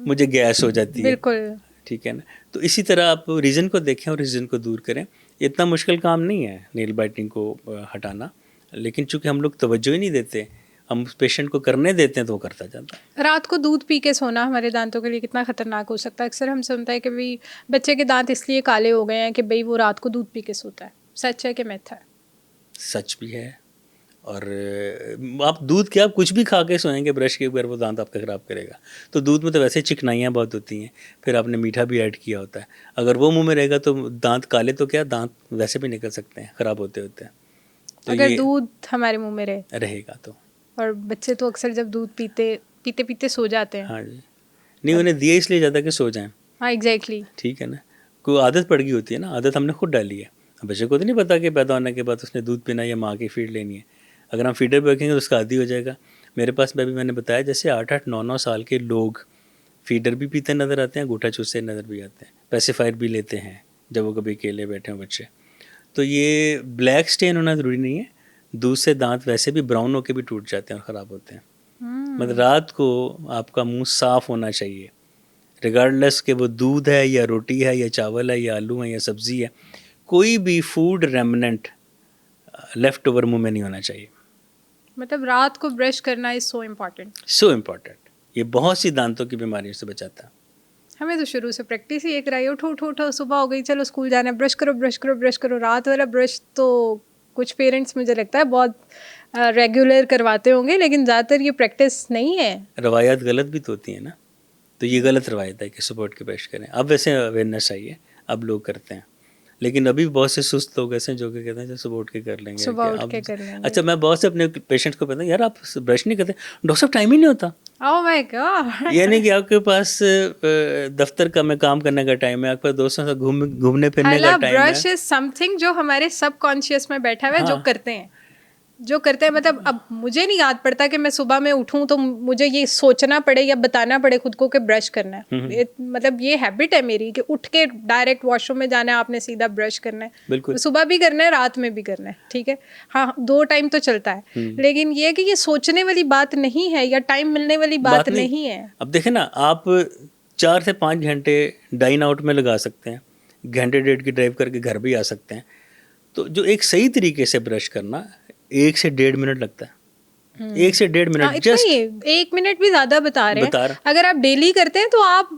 मुझे गैस हो जाती है। बिल्कुल। ठीक है ना। तो इसी तरह आप रीज़न को देखें और रीज़न को दूर करें। इतना मुश्किल काम नहीं है नेल बाइटिंग को हटाना, लेकिन चूंकि हम लोग तवज्जो ही नहीं देते, हम पेशेंट को करने देते हैं तो वो करता जाता है। रात को दूध पी के सोना हमारे दांतों के लिए कितना खतरनाक हो सकता है? अक्सर हम सुनते हैं कि भाई बच्चे के दांत इसलिए काले हो गए हैं कि भाई वो रात को दूध पी के सोता है। सच है कि मिथ है? सच भी है। और आप दूध क्या, आप कुछ भी खा के सोएंगे ब्रश के ऊपर, वो दांत आपका ख़राब करेगा। तो दूध में तो वैसे चिकनाइयाँ बहुत होती हैं, फिर आपने मीठा भी ऐड किया होता है। अगर वो मुंह में रहेगा तो दांत काले तो क्या, दांत वैसे भी निकल सकते हैं, ख़राब होते होते हैं। तो अगर दूध हमारे मुंह में रहेगा तो। और बच्चे तो अक्सर जब दूध पीते पीते सो जाते हैं। हाँ जी, नहीं उन्हें दिया इसलिए जाता है कि सो जाएं। हाँ, एग्जैक्टली। ठीक है ना, कोई आदत पड़ गई होती है ना, आदत हमने खुद डाली है। बच्चे को तो नहीं पता कि पैदा होने के बाद उसने दूध पीना या माँ की फीड लेनी है। अगर हम फीडर पे रखेंगे तो उसका आदी हो जाएगा। मेरे पास में भी मैंने बताया जैसे 8-8, 9-9 साल के लोग फीडर भी पीते नज़र आते हैं, अंगूठा चूसते नज़र भी आते हैं, पेसिफायर भी लेते हैं जब वो कभी अकेले बैठे हों बच्चे। तो ये ब्लैक स्टेन होना ज़रूरी नहीं है, दूध से दांत वैसे भी ब्राउन होकर भी टूट जाते हैं और ख़राब होते हैं। मतलब रात को आपका मुंह साफ़ होना चाहिए, रिगार्डलेस कि वो दूध है या रोटी है या चावल है या आलू है या सब्ज़ी है, कोई भी फूड रेमिनेंट लेफ़्ट ओवर मुँह में नहीं होना चाहिए। मतलब रात को ब्रश करना is so important. So important, ये बहुत सी दांतों की बीमारियों से बचाता है। हमें तो शुरू से प्रैक्टिस ही एक रही, उठो सुबह हो गई, चलो स्कूल जाना है, ब्रश करो। रात वाला ब्रश तो कुछ पेरेंट्स मुझे लगता है बहुत रेगुलर करवाते होंगे, लेकिन ज़्यादातर ये प्रैक्टिस नहीं है। रवायत गलत भी तो होती है ना, तो ये गलत रवायत है कि सुबह उठ के ब्रश करें। अब वैसे अवेयरनेस आई है, अब लोग करते हैं। लेकिन अभी बहुत से सुस्त लोग ऐसे हैं जो कि कहते हैं सुबह उठ के कर लेंगे, सुबह कि उठ आप के कर लेंगे। अच्छा, मैं बहुत से अपने पेशेंट्स को कहता हूँ यार आप ब्रश नहीं करते, डॉक्टर साहब टाइम ही नहीं होता। Oh my God. यानी कि आपके पास दफ्तर का में काम करने का टाइम है, आपके पास दोस्तों से घूमने फिरने का हाला टाइम है। ब्रश इज समथिंग जो हमारे सबकॉन्शियस में बैठा हुआ है, हाँ, जो करते हैं मतलब अब मुझे नहीं याद पड़ता कि मैं सुबह में उठूं तो मुझे ये सोचना पड़े या बताना पड़े खुद को कि ब्रश करना है। मतलब ये हैबिट है मेरी कि उठ के डायरेक्ट वॉशरूम में जाना है, आपने सीधा ब्रश करना है। बिल्कुल। सुबह भी करना है, रात में भी करना है, ठीक है। हाँ, 2 टाइम तो चलता है, लेकिन ये है कि ये सोचने वाली बात नहीं है या टाइम मिलने वाली बात नहीं है। अब देखें ना, आप 4 से 5 घंटे डाइन आउट में लगा सकते हैं, घंटे डेढ़ की ड्राइव करके घर भी आ सकते हैं। तो जो एक सही तरीके से ब्रश करना 1 से 1.5 मिनट लगता है। 1 से 1.5 हाँ, मिनट इतना जस्ट ही 1 मिनट भी ज्यादा बता रहे बता हैं। रहा। अगर आप डेली करते हैं तो आप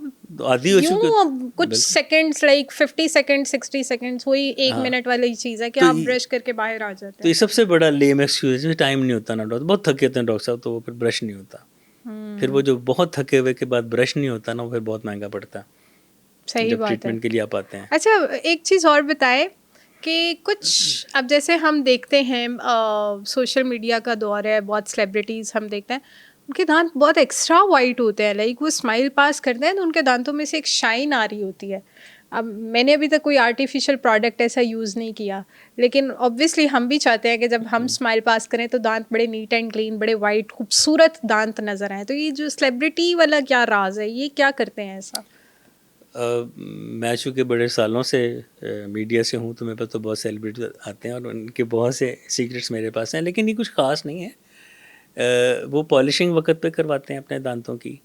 आधी हो चुकी। यूं कुछ सेकंड्स लाइक 50 सेकंड 60 सेकंड्स वही 1 हाँ, मिनट वाली चीज है कि तो आप ये- ब्रश करके बाहर आ जाते तो ये सबसे बड़ा लेम एक्सक्यूज है, टाइम नहीं होता ना डॉक्टर, बहुत थके होते हैं डॉक्टर साहब, तो वो फिर ब्रश नहीं होता। फिर वो जो बहुत थके हुए के बाद ब्रश नहीं होता ना, वो फिर बहुत महंगा पड़ता है सही जब बात है। ट्रीटमेंट के लिए आप आते हैं। अच्छा, एक चीज़ और बताए कि कुछ अब जैसे हम देखते हैं सोशल मीडिया का दौर है, बहुत सेलिब्रिटीज़ हम देखते हैं उनके दांत बहुत एक्स्ट्रा वाइट होते हैं, लाइक वो स्माइल पास करते हैं तो उनके दांतों में से एक शाइन आ रही होती है। अब मैंने अभी तक कोई आर्टिफिशियल प्रोडक्ट ऐसा यूज़ नहीं किया, लेकिन ऑब्वियसली हम भी चाहते हैं कि जब हम स्माइल पास करें तो दांत बड़े नीट एंड क्लीन, बड़े वाइट खूबसूरत दांत नज़र आए। तो ये जो सेलिब्रिटी वाला क्या राज है, ये क्या करते हैं ऐसा? मैं चूँकि बड़े सालों से मीडिया से हूँ, तो मेरे पास तो बहुत सेलिब्रिटी आते हैं और उनके बहुत से सीक्रेट्स मेरे पास हैं, लेकिन ये कुछ ख़ास नहीं है। वो पॉलिशिंग वक्त पे करवाते हैं अपने दांतों की,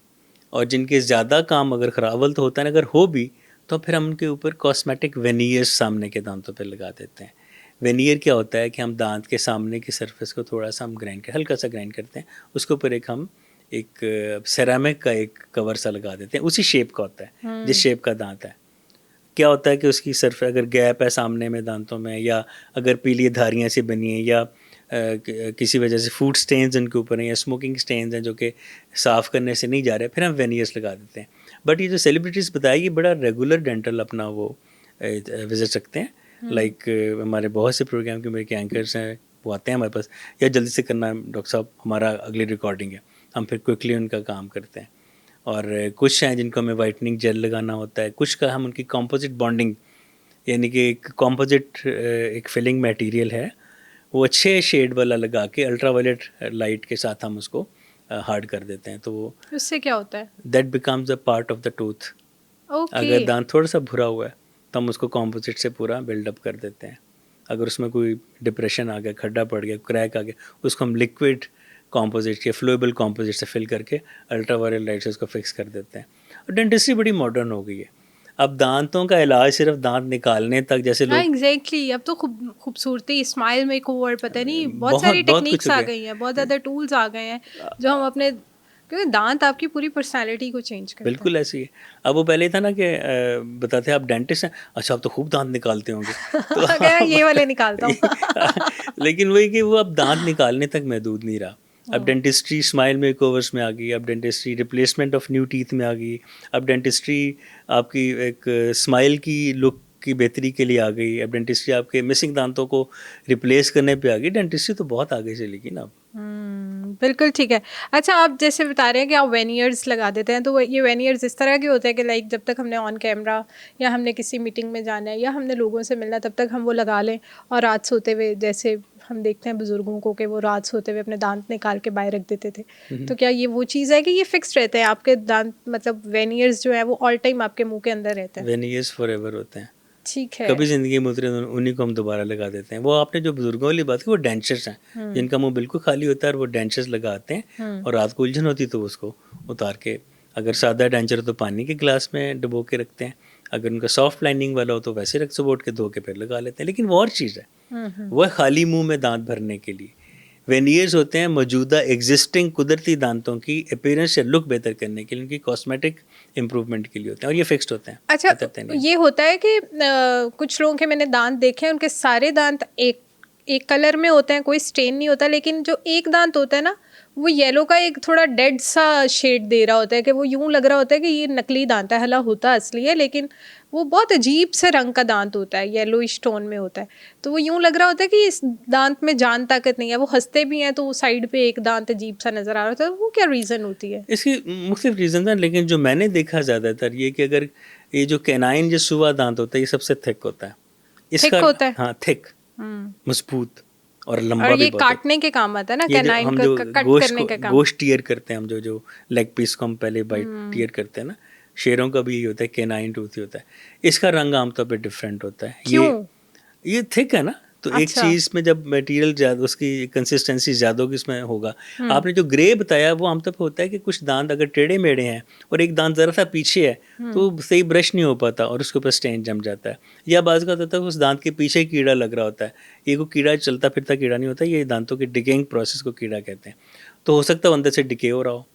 और जिनके ज़्यादा काम अगर ख़राबल तो होता है, अगर हो भी तो फिर हम उनके ऊपर कॉस्मेटिक वेनियर्स सामने के दांतों पे लगा देते हैं। वेनियर क्या होता है कि हम दांत के सामने की सरफेस को थोड़ा सा हम ग्राइंड कर, हल्का सा ग्राइंड करते हैं, उसके ऊपर एक सेरामिक का एक कवर सा लगा देते हैं, उसी शेप का होता है जिस शेप का दांत है। क्या होता है कि उसकी सरफेस अगर गैप है सामने में दांतों में, या अगर पीली धारियाँ सी बनी है, या किसी वजह से फूड स्टेन्स उनके ऊपर हैं, या स्मोकिंग स्टेन्स हैं जो कि साफ़ करने से नहीं जा रहे, फिर हम वेनियर्स लगा देते हैं। बट ये जो सेलिब्रिटीज़ बताया, ये बड़ा रेगुलर डेंटल अपना वो विजिट रखते हैं। लाइक हमारे बहुत से प्रोग्राम के मेरे एंकर्स हैं, वो आते हैं हमारे पास, या जल्दी से करना है डॉक्टर साहब, हमारा अगली रिकॉर्डिंग है, हम फिर क्विकली उनका काम करते हैं। और कुछ हैं जिनको हमें वाइटनिंग जेल लगाना होता है, कुछ का हम उनकी कॉम्पोजिट बॉन्डिंग, यानी कि एक कॉम्पोजिट एक फिलिंग मटेरियल है, वो अच्छे शेड वाला लगा के अल्ट्रावायलेट लाइट के साथ हम उसको हार्ड कर देते हैं। तो वो उससे क्या होता है? That becomes a part of the tooth. Okay. अगर दांत थोड़ा सा भुरा हुआ है तो हम उसको कॉम्पोजिट से पूरा बिल्डअप कर देते हैं। अगर उसमें कोई डिप्रेशन आ गया, खड्डा पड़ गया, क्रैक आ गया, उसको हम लिक्विड कॉम्पोजिट या फ्लोएबल कॉम्पोजिट से फिल करके अल्ट्रावायलेट लाइट से उसको फिक्स कर देते हैं। और डेंटिस्ट्री बड़ी मॉडर्न हो गई है। अब दांतों का इलाज सिर्फ दांत निकालने तक, जैसे हाँ, लोग एग्जैक्टली। अब तो खूबसूरती, स्माइल मेकओवर, पता नहीं बहुत बहुत सारी बहुत कुछ टेक्निक्स हो आ गया। गई हैं, बहुत ज़्यादा टूल्स आ गए हैं जो हम अपने, क्योंकि दांत आपकी पूरी पर्सनालिटी को चेंज करते हैं। बिल्कुल ऐसी है। अब वो पहले था ना कि बताते आप डेंटिस्ट हैं, अच्छा आप तो खूब दांत निकालते होंगे तो अगर ये वाले निकालता हूँ। लेकिन वही कि वो अब दांत निकालने तक महदूद नहीं रहा। अब डेंटिस्ट्री स्माइल मेकओवर्स में आ गई, अब dentistry replacement of new teeth में आ गई, अब डेंटिस्ट्री आपकी एक स्माइल की लुक की बेहतरी के लिए आ गई, अब डेंटिस्ट्री आपके मिसिंग दांतों को रिप्लेस करने पे आ गई। डेंटिस्ट्री तो बहुत आगे चली गई ना अब। बिल्कुल ठीक है। अच्छा, आप जैसे बता रहे हैं कि आप वेनियर्स लगा देते हैं, तो ये वेनियर्स इस तरह के होते हैं कि लाइक जब तक हमने ऑन कैमरा या हमने किसी मीटिंग में जाना है या हमने लोगों से मिलना है, तब तक हम वो लगा लें, और रात सोते हुए जैसे हम देखते हैं बुजुर्गों को कि वो रात सोते हुए अपने दांत निकाल के बाहर रख देते थे, तो क्या ये वो चीज़ है कि ये फिक्स रहते हैं आपके दांत, मतलब वेनियर्स जो है वो ऑल टाइम आपके मुंह के अंदर रहते हैं? वेनियर्स फॉरएवर होते हैं, ठीक है। कभी ज़िंदगी में उतरे तो उन्हीं को हम दोबारा लगा देते हैं। वो आपने जो बुजुर्गों वाली बात की, वो डेंचर्स हैं जिनका मुंह बिल्कुल खाली होता है, और वो डेंचर्स लगाते हैं, और रात को उलझन होती तो उसको उतार के, अगर सादा डेंचर हो तो पानी के गिलास में डुबो के रखते हैं, अगर उनका सॉफ्ट लाइनिंग वाला हो तो वैसे रख सुबह उठ के धो के फिर लगा लेते हैं। लेकिन वो और चीज़ है, वह खाली मुँह में दांत भरने के लिए। वेनियर्स होते हैं मौजूदा एग्जिस्टिंग कुदरती दांतों की अपीयरेंस या लुक बेहतर करने के लिए, उनकी कॉस्मेटिक इंप्रूवमेंट के लिए होते हैं, और ये फिक्स्ड होते हैं। अच्छा, ये होता है कि कुछ लोगों के मैंने दांत देखे हैं, उनके सारे दांत एक एक कलर में होते हैं, कोई स्टेन नहीं होता, लेकिन जो एक दांत होता है ना, वो येलो का एक थोड़ा डेड सा शेड दे रहा होता है कि वो यूं लग रहा होता है कि ये नकली दांत है, हालांकि होता असली है, लेकिन वो बहुत अजीब से रंग का दांत होता है, येलोइश टोन में होता है। तो वो यूं लग रहा होता है कि इस दांत में जान ताकत नहीं है। वो हंसते भी हैं तो वो साइड पे एक दांत अजीब सा नजर आ रहा होता है। वो क्या रीज़न होती है? इसकी मुख्तलिफ रीज़न है, लेकिन जो मैंने देखा ज़्यादातर ये कि अगर ये जो कैनाइन जो सुआ दांत होता है ये सबसे थिक होता है थिक इसका। होता है। हाँ, थिक, हम्म। मजबूत और और लंबा भी ये बहुत होता काटने के काम आता है ना, है। ये जो कैनाइन हम का जो कट गोश्त करने को का काम। गोश्त टीयर करते हैं, हम जो जो लेग पीस को हम पहले बाइट टीयर करते हैं ना, शेरों का भी ये होता है, कैनाइन टूथ ही होता है। इसका रंग आमतौर पे डिफरेंट होता है। क्यों? ये थिक है ना, तो एक अच्छा। चीज़ में जब मटेरियल ज़्यादा, उसकी कंसिस्टेंसी ज़्यादा होगी उसमें होगा। हम्म। आपने जो ग्रे बताया वो आमतौर पे होता है कि कुछ दांत अगर टेढ़े मेढ़े हैं और एक दांत ज़रा सा पीछे है तो सही ब्रश नहीं हो पाता और उसके ऊपर स्टेन जम जाता है। या बाज़ का होता है उस दांत के पीछे कीड़ा लग रहा होता है। ये कोई कीड़ा चलता फिरता कीड़ा नहीं होता, ये दांतों के डिकेइंग प्रोसेस को कीड़ा कहते हैं। तो हो सकता है वो अंदर से डिके हो रहा हो।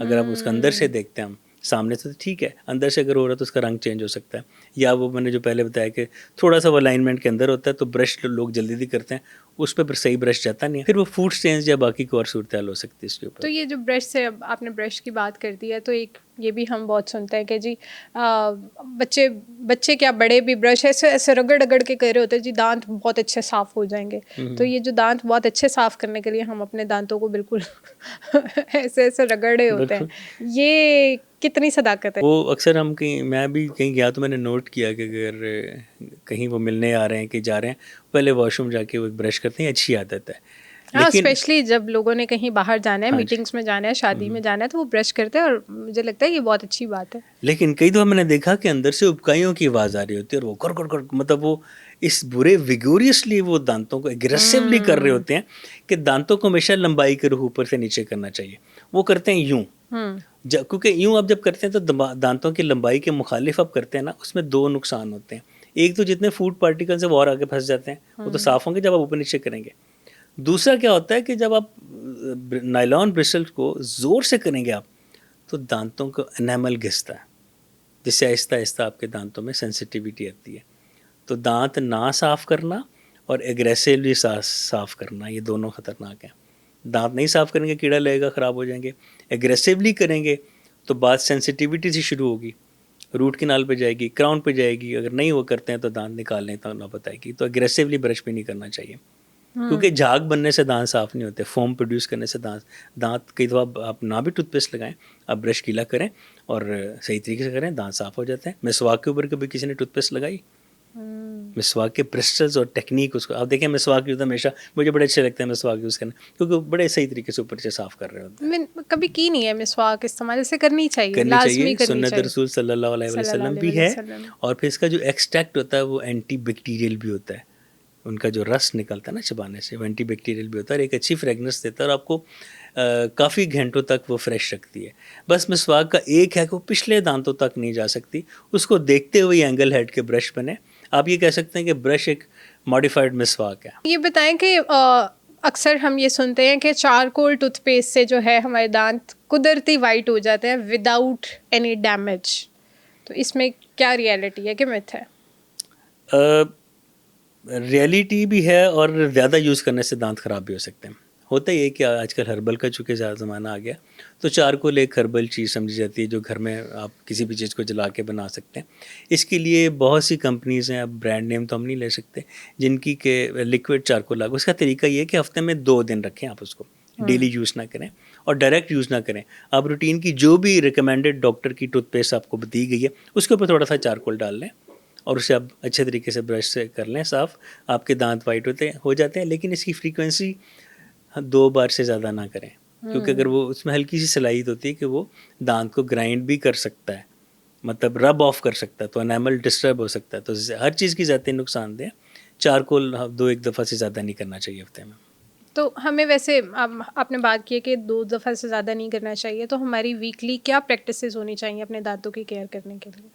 अगर आप उसका अंदर से देखते हैं, हम सामने से तो ठीक है, अंदर से अगर हो रहा है तो उसका रंग चेंज हो सकता है। या वो मैंने जो पहले बताया कि थोड़ा सा वो अलाइनमेंट के अंदर होता है तो ब्रश लोग जल्दी जल्दी करते हैं, उस पर सही ब्रश जाता नहीं है, फिर वो फूड स्टेन्स या बाकी कोई और सूरत हाल हो सकती है इसके तो ऊपर। ये जो ब्रश से, अब आपने ब्रश की बात कर दी है, तो एक ये भी हम बहुत सुनते हैं कि जी बच्चे बच्चे क्या बड़े भी ब्रश ऐसे ऐसे रगड़ रगड़ के कर रहे होते हैं जी, दांत बहुत अच्छे साफ़ हो जाएंगे। तो ये जो दांत बहुत अच्छे साफ़ करने के लिए हम अपने दांतों को बिल्कुल ऐसे ऐसे रगड़ रहे होते हैं, बिल्कुल। ये कितनी सदाकत है? वो अक्सर हम कहीं, मैं भी कहीं गया तो मैंने नोट किया कि अगर कहीं वो मिलने आ रहे हैं कि जा रहे हैं, पहले वॉशरूम जाके वो ब्रश करते हैं, अच्छी आदत है। हाँ, लेकिन स्पेशली जब लोगों ने कहीं बाहर जाना है, हाँ जी। मीटिंग्स में जाना है, शादी में जाना है, तो वो ब्रश करते हैं, और मुझे लगता है ये बहुत अच्छी बात है। लेकिन कई दफ़ा मैंने देखा कि अंदर से उबकाइयों की आवाज़ आ रही होती है और वो कर कर कर, मतलब वो इस बुरे विगोरियसली वो दांतों को एग्रेसिवली कर रहे होते हैं कि दांतों को हमेशा लंबाई के रूप ऊपर से नीचे करना चाहिए। वो करते हैं यूं, क्योंकि यूं आप जब करते हैं तो दांतों की लंबाई के मुखालिफ आप करते हैं ना, उसमें दो नुकसान होते हैं। एक तो जितने फूड पार्टिकल्स है वो और आगे फंस जाते हैं, वो तो साफ़ होंगे जब आप ऊपर नीचे करेंगे। दूसरा क्या होता है कि जब आप नायलॉन ब्रिस्टल को ज़ोर से करेंगे आप, तो दांतों को एनामल घिसता है, जिससे आहिस्ता आहिस्ता आपके दांतों में सेंसिटिविटी आती है। तो दांत ना साफ़ करना और एग्रेसिवली साफ़ करना, ये दोनों ख़तरनाक हैं। दांत नहीं साफ़ करेंगे कीड़ा लगेगा, ख़राब हो जाएंगे। एग्रेसिवली करेंगे तो बात सेंसिटिविटी से शुरू होगी, रूट किनाल पे जाएगी, क्राउन पे जाएगी। अगर नहीं वो करते हैं तो दांत निकालने तक ना बताएगी। तो एग्रेसिवली ब्रश भी नहीं करना चाहिए, क्योंकि झाग बनने से दांत साफ़ नहीं होते, फोम प्रोड्यूस करने से दांत कई दफ़ा आप ना भी टूथपेस्ट लगाएं, आप ब्रश गीला करें और सही तरीके से करें, दांत साफ़ हो जाते हैं। मिसवाक के ऊपर कभी किसी ने टूथपेस्ट लगाई? मिसवाक के ब्रिस्टल्स और टेक्निक, उसको आप देखें, मिसवाक यूज़ हमेशा मुझे बड़े अच्छे लगते हैं मिसवाक यूज़ करना, क्योंकि वो बड़े सही तरीके से ऊपर से साफ़ कर रहे होते हैं। मैंने कभी की नहीं है मिसवाक इस्तेमाल, इसे करनी चाहिए, करनी लाजमी चाहिए, करनी सुन्नत चाहिए रसूल सल्लल्लाहु अलैहि सल्लल्लाहु वसल्लम भी अलैहि है। वसल्लम। और फिर इसका जो एक्सट्रैक्ट होता है वो एंटी बैक्टीरियल भी होता है। उनका जो रस निकलता है ना चबाने से, वो एंटी बैक्टीरियल भी होता है और एक अच्छी फ्रेगनेंस देता है और आपको काफ़ी घंटों तक वो फ्रेश रखती है। बस मिसवाक का एक है कि वो पिछले दांतों तक नहीं जा सकती, उसको देखते हुए एंगल हेड के ब्रश बने। आप ये कह सकते हैं कि ब्रश एक मॉडिफाइड मिसवाक है। ये बताएं कि अक्सर हम ये सुनते हैं कि चारकोल टूथपेस्ट से जो है हमारे दांत कुदरती वाइट हो जाते हैं विदाउट एनी डैमेज, तो इसमें क्या रियलिटी है कि मिथ है? रियलिटी भी है और ज़्यादा यूज़ करने से दांत ख़राब भी हो सकते हैं। होता ही है कि आजकल हर्बल का चूँकि ज़्यादा ज़माना आ गया, तो चारकोल एक हर्बल चीज़ समझी जाती है जो घर में आप किसी भी चीज़ को जला के बना सकते हैं। इसके लिए बहुत सी कंपनीज़ हैं, अब ब्रांड नेम तो हम नहीं ले सकते, जिनकी के लिक्विड चारकोल लागू। उसका तरीका ये है कि हफ़्ते में 2 दिन रखें आप उसको, डेली यूज़ ना करें और डायरेक्ट यूज़ ना करें। आप रूटीन की जो भी रिकमेंडेड डॉक्टर की टूथपेस्ट आपको दी गई है, उसके ऊपर थोड़ा सा चारकोल डाल लें और उसे आप अच्छे तरीके से ब्रश से कर लें साफ़, आपके दांत वाइट हो जाते हैं। लेकिन इसकी फ्रीक्वेंसी 2 बार से ज़्यादा ना करें, क्योंकि अगर वो, उसमें हल्की सी सलाहियत होती है कि वो दांत को ग्राइंड भी कर सकता है, मतलब रब ऑफ कर सकता है, तो एनामल डिस्टर्ब हो सकता है। तो हर चीज़ की ज़्यादा नुकसानदेह। चारकोल 2-1 दफ़ा से ज़्यादा नहीं करना चाहिए हफ्ते में। तो हमें वैसे आपने बात की है कि 2 दफ़ा से ज़्यादा नहीं करना चाहिए, तो हमारी वीकली क्या प्रैक्टिसेस होनी चाहिए अपने दांतों की केयर करने के लिए?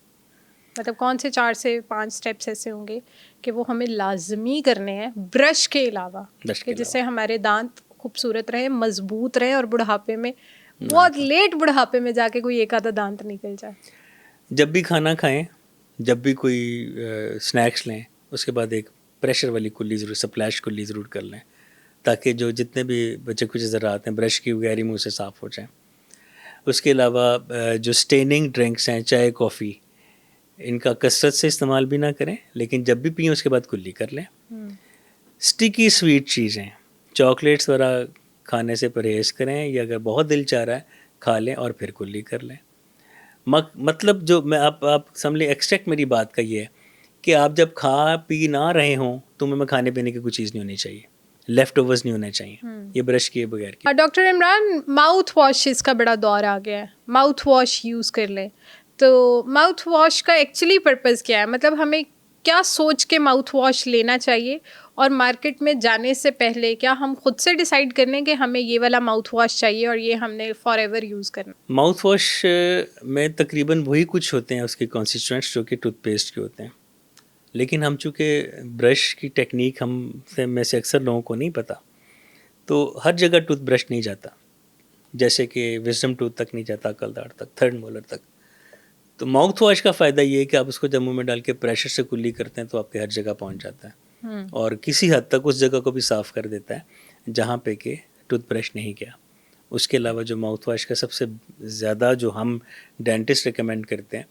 मतलब कौन से 4 से 5 स्टेप्स ऐसे होंगे कि वो हमें लाजमी करने हैं ब्रश के अलावा, कि जिससे हमारे दांत खूबसूरत रहे, मजबूत रहे और बुढ़ापे में, बहुत लेट बुढ़ापे में जाके कोई एक आधा दांत निकल जाए? जब भी खाना खाएं, जब भी कोई स्नैक्स लें, उसके बाद एक प्रेशर वाली कुल्ली ज़रूर, स्प्लैश कुल्ली ज़रूर कर लें, ताकि जो जितने भी बचे कुछ ज़रात हैं ब्रश की गहरी मुँह से साफ़ हो जाएँ। उसके अलावा जो स्टेनिंग ड्रिंक्स हैं, चाय कॉफ़ी, इनका कसरत से इस्तेमाल भी ना करें, लेकिन जब भी पिएँ उसके बाद कुल्ली कर लें। स्टिकी स्वीट चीज़ें, चॉकलेट्स वगैरह खाने से परहेज़ करें, या अगर बहुत दिल चाह रहा है खा लें और फिर कुल्ली कर लें। मतलब जो मैं आप समझ लें, एक्सट्रैक्ट मेरी बात का ये है कि आप जब खा पी ना रहे हों तो मुँह में खाने पीने की कोई चीज़ नहीं होनी चाहिए, लेफ्ट ओवर्स नहीं होने चाहिए, ये ब्रश किए बगैर की। डॉक्टर इमरान, माउथ वॉशेस का बड़ा दौर आ गया है, माउथ वॉश यूज़ कर लें, तो माउथ वॉश का एक्चुअली पर्पस क्या है? मतलब हमें क्या सोच के माउथ वॉश लेना चाहिए, और मार्केट में जाने से पहले क्या हम खुद से डिसाइड कर लें कि हमें ये वाला माउथ वॉश चाहिए और ये हमने फॉर एवर यूज़ करना? माउथ वॉश में तकरीबन वही कुछ होते हैं उसके कॉन्स्टिट्यूएंट्स जो कि टूथपेस्ट के होते हैं, लेकिन हम चूँकि ब्रश की टेक्निक में से अक्सर लोगों को नहीं पता, तो हर जगह टूथब्रश नहीं जाता। जैसे कि विजडम टूथ तक नहीं जाता, अकलदाढ़ तक, थर्ड मोलर तक। तो माउथ वॉश का फ़ायदा ये है कि आप उसको जब मुँह में डाल के प्रेशर से कुल्ली करते हैं तो आपके हर जगह पहुँच जाता है, और किसी हद तक उस जगह को भी साफ़ कर देता है जहाँ पे कि टूथब्रश नहीं गया। उसके अलावा जो माउथ वॉश का सबसे ज़्यादा जो हम डेंटिस्ट रिकमेंड करते हैं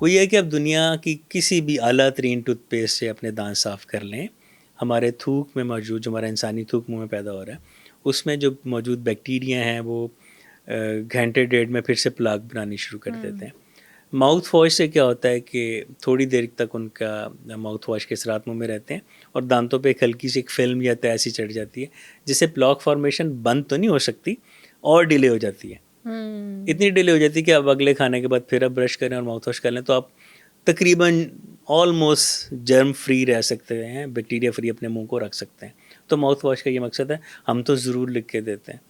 वो ये है कि आप दुनिया की किसी भी आला तरीन टूथपेस्ट से अपने दांत साफ़ कर लें। हमारे थूक में मौजूद, जो हमारा इंसानी थूक मुँह में पैदा हो रहा है, उसमें जो मौजूद बैक्टीरिया हैं वो घंटे डेढ़ में फिर से प्लाक बनानी शुरू कर देते हैं। माउथ वॉश से क्या होता है कि थोड़ी देर तक उनका माउथ वॉश के असरात मुँह में रहते हैं और दांतों पे एक हल्की सी एक फिल्म या तय ऐसी चढ़ जाती है जिससे प्लाक फॉर्मेशन बंद तो नहीं हो सकती और डिले हो जाती है। इतनी डिले हो जाती है कि आप अगले खाने के बाद फिर आप ब्रश करें और माउथ वॉश कर लें तो आप तकरीबन ऑलमोस्ट जर्म फ्री रह सकते हैं, बैक्टीरिया फ्री अपने मुंह को रख सकते हैं। तो माउथ वॉश का ये मकसद है, हम तो ज़रूर लिख के देते हैं।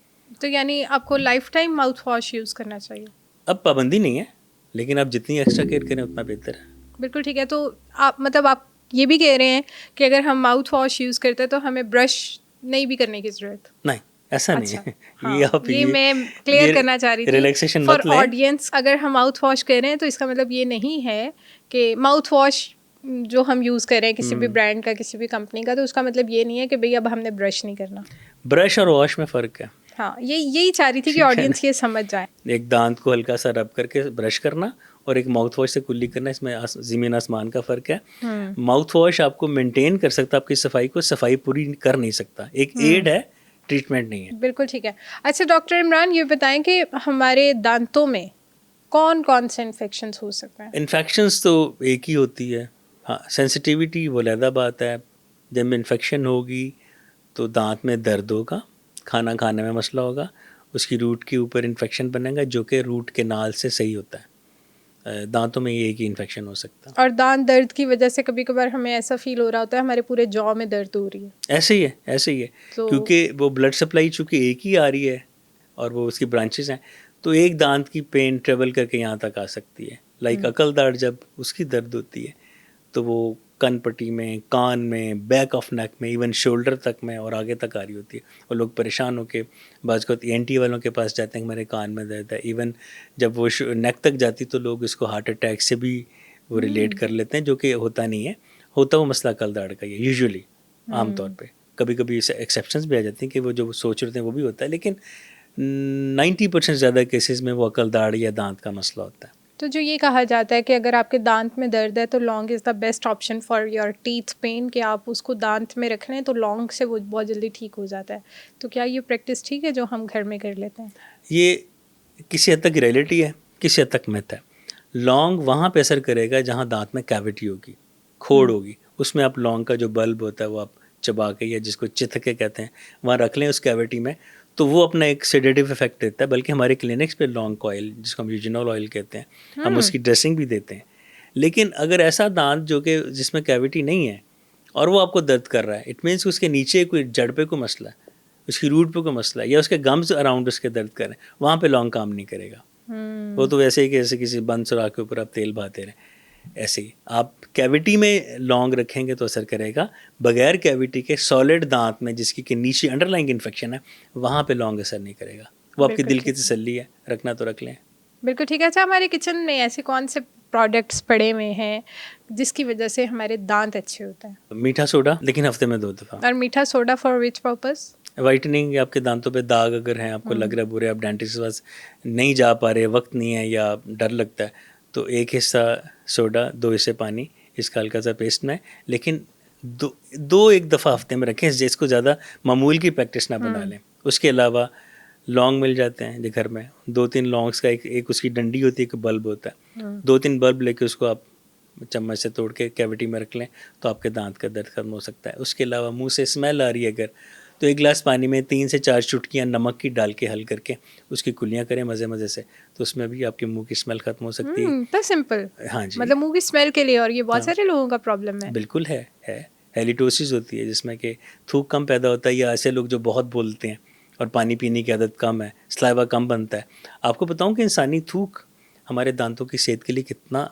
तो यानी आपको life time mouth wash use करना चाहिए? अब पाबंदी नहीं है, लेकिन आप जितनी एक्स्ट्रा केयर करें उतना बेहतर है। बिल्कुल ठीक है। तो आप मतलब आप ये भी कह रहे हैं कि अगर हम माउथ वॉश यूज़ करते हैं तो हमें ब्रश नहीं भी करने की ज़रूरत? नहीं, ऐसा नहीं है। हाँ, ये आप ये मैं क्लियर करना चाह रही थी रिलैक्सेशन फॉर मत लें। ऑडियंस। अगर हम माउथ वॉश कर रहे हैं तो इसका मतलब ये नहीं है कि माउथ वॉश जो हम यूज़ कर रहे हैं किसी भी ब्रांड का, किसी भी कंपनी का, तो उसका मतलब ये नहीं है कि भाई अब हमने ब्रश नहीं करना। ब्रश और वॉश में फ़र्क है। हाँ, यही चाह रही थी कि ऑडियंस ये समझ जाए। एक दांत को हल्का सा रब करके ब्रश करना और एक माउथ वॉश से कुल्ली करना, इसमें ज़मीन आसमान का फ़र्क है। माउथ वॉश आपको मेंटेन कर सकता है, आपकी सफाई को, सफाई पूरी कर नहीं सकता, एक एड है, ट्रीटमेंट नहीं है। बिल्कुल ठीक है। अच्छा डॉक्टर इमरान, ये बताएं कि हमारे दांतों में कौन कौन से इन्फेक्शंस हो सकते हैं? इन्फेक्शंस तो एक ही होती है, हाँ, सेंसिटिविटी वो अलग बात है। जब इन्फेक्शन होगी तो दांत में दर्द होगा, खाना खाने में मसला होगा, उसकी रूट के ऊपर इन्फेक्शन बनेगा जो कि रूट केनाल से सही होता है। दांतों में ये एक ही इन्फेक्शन हो सकता है। और दांत दर्द की वजह से कभी कभार हमें ऐसा फील हो रहा होता है हमारे पूरे जॉ में दर्द हो रही है। ऐसे ही है, ऐसे ही है, तो क्योंकि वो ब्लड सप्लाई चूँकि एक ही आ रही है और वो उसकी ब्रांचेस हैं, तो एक दांत की पेन ट्रेवल करके यहाँ तक आ सकती है। लाइक अकलदाढ़ जब उसकी दर्द होती है तो वो कन पट्टी में, कान में, बैक ऑफ नेक में, इवन शोल्डर तक में और आगे तक आ रही होती है, और लोग परेशान होकर बाज़ को ENT वालों के पास जाते हैं कि मेरे कान में दर्द है। इवन जब वो नेक तक जाती तो लोग इसको हार्ट अटैक से भी वो रिलेट कर लेते हैं, जो कि होता नहीं है। होता वो मसला अकलदाढ़ का ही है यूजुअली, आमतौर पे। कभी कभी एक्सेप्शंस भी आ जाती हैं कि वो जो सोच रहे थे वो भी होता है, लेकिन 90% ज़्यादा केसेस में वो अकलदाढ़ या दांत का मसला होता है। तो जो ये कहा जाता है कि अगर आपके दांत में दर्द है तो laung is the best option for your teeth pain, कि आप उसको दांत में रख लें तो लौंग से वो बहुत जल्दी ठीक हो जाता है। तो क्या ये प्रैक्टिस ठीक है जो हम घर में कर लेते हैं? ये किसी हद तक रियलिटी है, किसी हद तक मिथ है। लौंग वहाँ पे असर करेगा जहाँ दांत में कैविटी होगी, खोड़ होगी, उसमें आप लौंग का जो बल्ब होता है वो आप चबा के, या जिसको चिथ के कहते हैं, वहाँ रख लें उस कैविटी में, तो वो अपना एक सेडेटिव इफेक्ट देता है। बल्कि हमारे क्लिनिक्स पे लौंग का ऑयल, जिसको हम यूजिनॉल ऑयल कहते हैं, हम उसकी ड्रेसिंग भी देते हैं। लेकिन अगर ऐसा दांत जो कि जिसमें कैविटी नहीं है और वो आपको दर्द कर रहा है, इट मीन्स उसके नीचे कोई जड़ पे कोई मसला है, उसकी रूट पे कोई मसला है, या उसके गम्स अराउंड उसके दर्द कर रहे हैं, वहाँ पे लौंग काम नहीं करेगा। वो तो वैसे ही कि जैसे किसी बंद सुराख के ऊपर आप तेल बहाते रहें, ऐसे ही आप कैविटी में लौंग रखेंगे तो असर करेगा। बगैर कैविटी के सॉलिड दांत में, जिसकी कि नीचे अंडरलाइंग इन्फेक्शन है, वहाँ पे लौंग असर नहीं करेगा। वो आपके दिल की तसल्ली है, रखना तो रख लें। बिल्कुल ठीक है। अच्छा, हमारे किचन में ऐसे कौन से प्रोडक्ट्स पड़े हुए हैं जिसकी वजह से हमारे दांत अच्छे होते हैं? मीठा सोडा, लेकिन हफ्ते में 2 दफ़ा। और मीठा soda for which purpose? Whitening, आपके दांतों पे दाग अगर हैं, आपको लग रहा है बुरे, आप डेंटिस्ट के पास नहीं जा पा रहे, वक्त नहीं है या डर लगता है, तो 1 हिस्सा सोडा, 2 हिस्से पानी, इसका हल्का सा पेस्ट में, लेकिन दो एक दफ़ा हफ्ते में रखें, जिसको ज़्यादा मामूल की प्रैक्टिस ना बना लें। उसके अलावा लौंग मिल जाते हैं जो घर में, 2-3 लौंग्स का एक उसकी डंडी होती है, एक बल्ब होता है, 2-3 बल्ब लेके उसको आप चम्मच से तोड़ के कैविटी में रख लें तो आपके दांत का दर्द खत्म हो सकता है। उसके अलावा मुंह से स्मेल आ रही है अगर, तो 1 गिलास पानी में 3 से 4 चुटकियाँ नमक की डाल के हल करके उसकी कुल्लियाँ करें मज़े से, तो उसमें भी आपके मुंह की स्मेल खत्म हो सकती है। तो सिंपल। हाँ जी, मतलब मुंह की स्मेल के लिए, और ये बहुत सारे लोगों का प्रॉब्लम है। बिल्कुल है। हेलिटोसिस होती है जिसमें कि थूक कम पैदा होता है, या ऐसे लोग जो बहुत बोलते हैं और पानी पीने की आदत कम है, सलाइवा कम बनता है। आपको बताऊं कि इंसानी थूक हमारे दांतों की सेहत के लिए कितना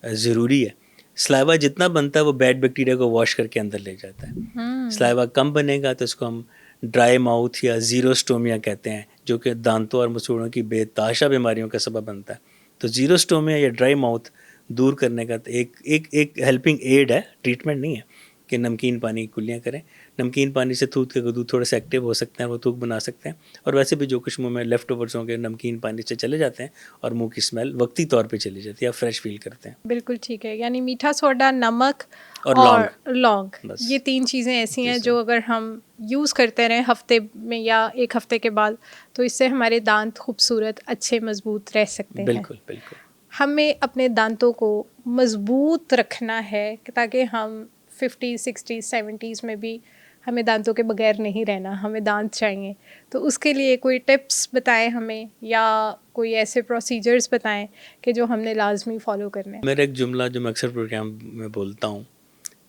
ज़रूरी है। सलाइवा जितना बनता है वो बैड बैक्टीरिया को वॉश करके अंदर ले जाता है। सलाइवा कम बनेगा तो इसको हम ड्राई माउथ या ज़ीरोस्टोमिया कहते हैं, जो कि दांतों और मसूड़ों की बेतहाशा बीमारियों का सबब बनता है। तो ज़ीरोस्टोमिया या ड्राई माउथ दूर करने का एक हेल्पिंग एड है, ट्रीटमेंट नहीं है, कि नमकीन पानी की कुल्लियाँ करें। नमकीन पानी से थूक के गद्दू थोड़े से एक्टिव हो सकते हैं, वो थूक बना सकते हैं, और वैसे भी जो कुछ मुंह में लेफ्ट ओवर्स होंगे नमकीन पानी से चले जाते हैं और मुंह की स्मेल वक्ती तौर पे चली जाती है, आप फ्रेश फील करते हैं। बिल्कुल ठीक है। यानी मीठा सोडा, नमक और लौंग, बस। ये 3 चीज़ें ऐसी हैं जो अगर हम यूज़ करते रहें हफ्ते में या 1 हफ्ते के बाद, तो इससे हमारे दांत खूबसूरत, अच्छे, मजबूत रह सकते हैं। बिल्कुल बिल्कुल। हमें अपने दांतों को मजबूत रखना है ताकि हम 50, 60, 70s में भी हमें दांतों के बगैर नहीं रहना, हमें दांत चाहिए। तो उसके लिए कोई टिप्स बताएं हमें, या कोई ऐसे प्रोसीजर्स बताएं कि जो हमने लाजमी फॉलो करने हैं। मेरा एक जुमला जो मैं अक्सर प्रोग्राम में बोलता हूँ,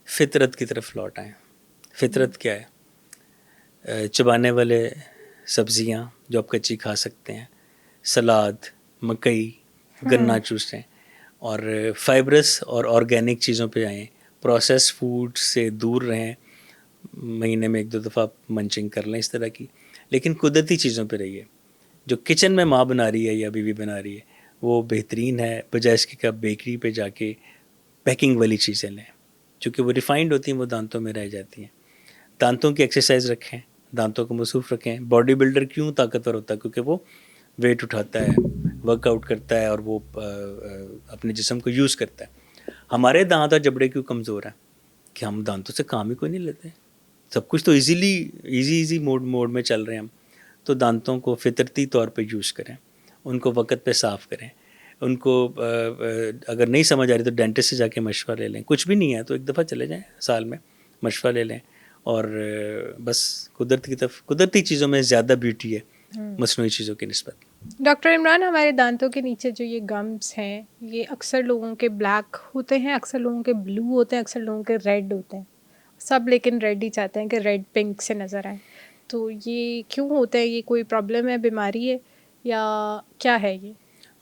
फितरत की तरफ लौट आएँ। फितरत क्या है? चबाने वाले सब्जियाँ जो आप कच्ची खा सकते हैं, सलाद, मकई, गन्ना चूसें, और फाइब्रस और ऑर्गेनिक चीज़ों पे आएँ। प्रोसेस फूड से दूर रहें, महीने में 1-2 दफ़ा मंचिंग कर लें इस तरह की, लेकिन कुदरती चीज़ों पे रहिए। जो किचन में माँ बना रही है या बीवी बना रही है वो बेहतरीन है, बजाय इसके कि आप बेकरी पे जाके पैकिंग वाली चीज़ें लें, चूँकि वो रिफाइंड होती हैं, वो दांतों में रह जाती हैं। दांतों की एक्सरसाइज रखें, दांतों को मसरूफ़ रखें। बॉडी बिल्डर क्यों ताकतवर होता है? क्योंकि वो वेट उठाता है, वर्कआउट करता है, और वो अपने जिस्म को यूज़ करता है। हमारे दांत और जबड़े क्यों कमज़ोर हैं? कि हम दांतों से काम ही कोई नहीं लेते। सब कुछ तो इजी मोड में चल रहे हैं हम। तो दांतों को फितरती तौर पे यूज़ करें, उनको वक्त पे साफ़ करें, उनको अगर नहीं समझ आ रही तो डेंटिस्ट से जाके मशवरा ले लें। कुछ भी नहीं है तो 1 दफ़ा चले जाएं साल में, मशवरा ले लें, और बस कुदरत की तरफ, कुदरती चीज़ों में ज़्यादा ब्यूटी है मसनूई चीज़ों की निस्बत। डॉक्टर इमरान, हमारे दांतों के नीचे जो ये गम्स हैं, ये अक्सर लोगों के ब्लैक होते हैं, अक्सर लोगों के ब्लू होते हैं, अक्सर लोगों के रेड होते हैं। सब लेकिन रेड ही चाहते हैं कि रेड पिंक से नज़र आए। तो ये क्यों होता है? ये कोई प्रॉब्लम है, बीमारी है, या क्या है ये?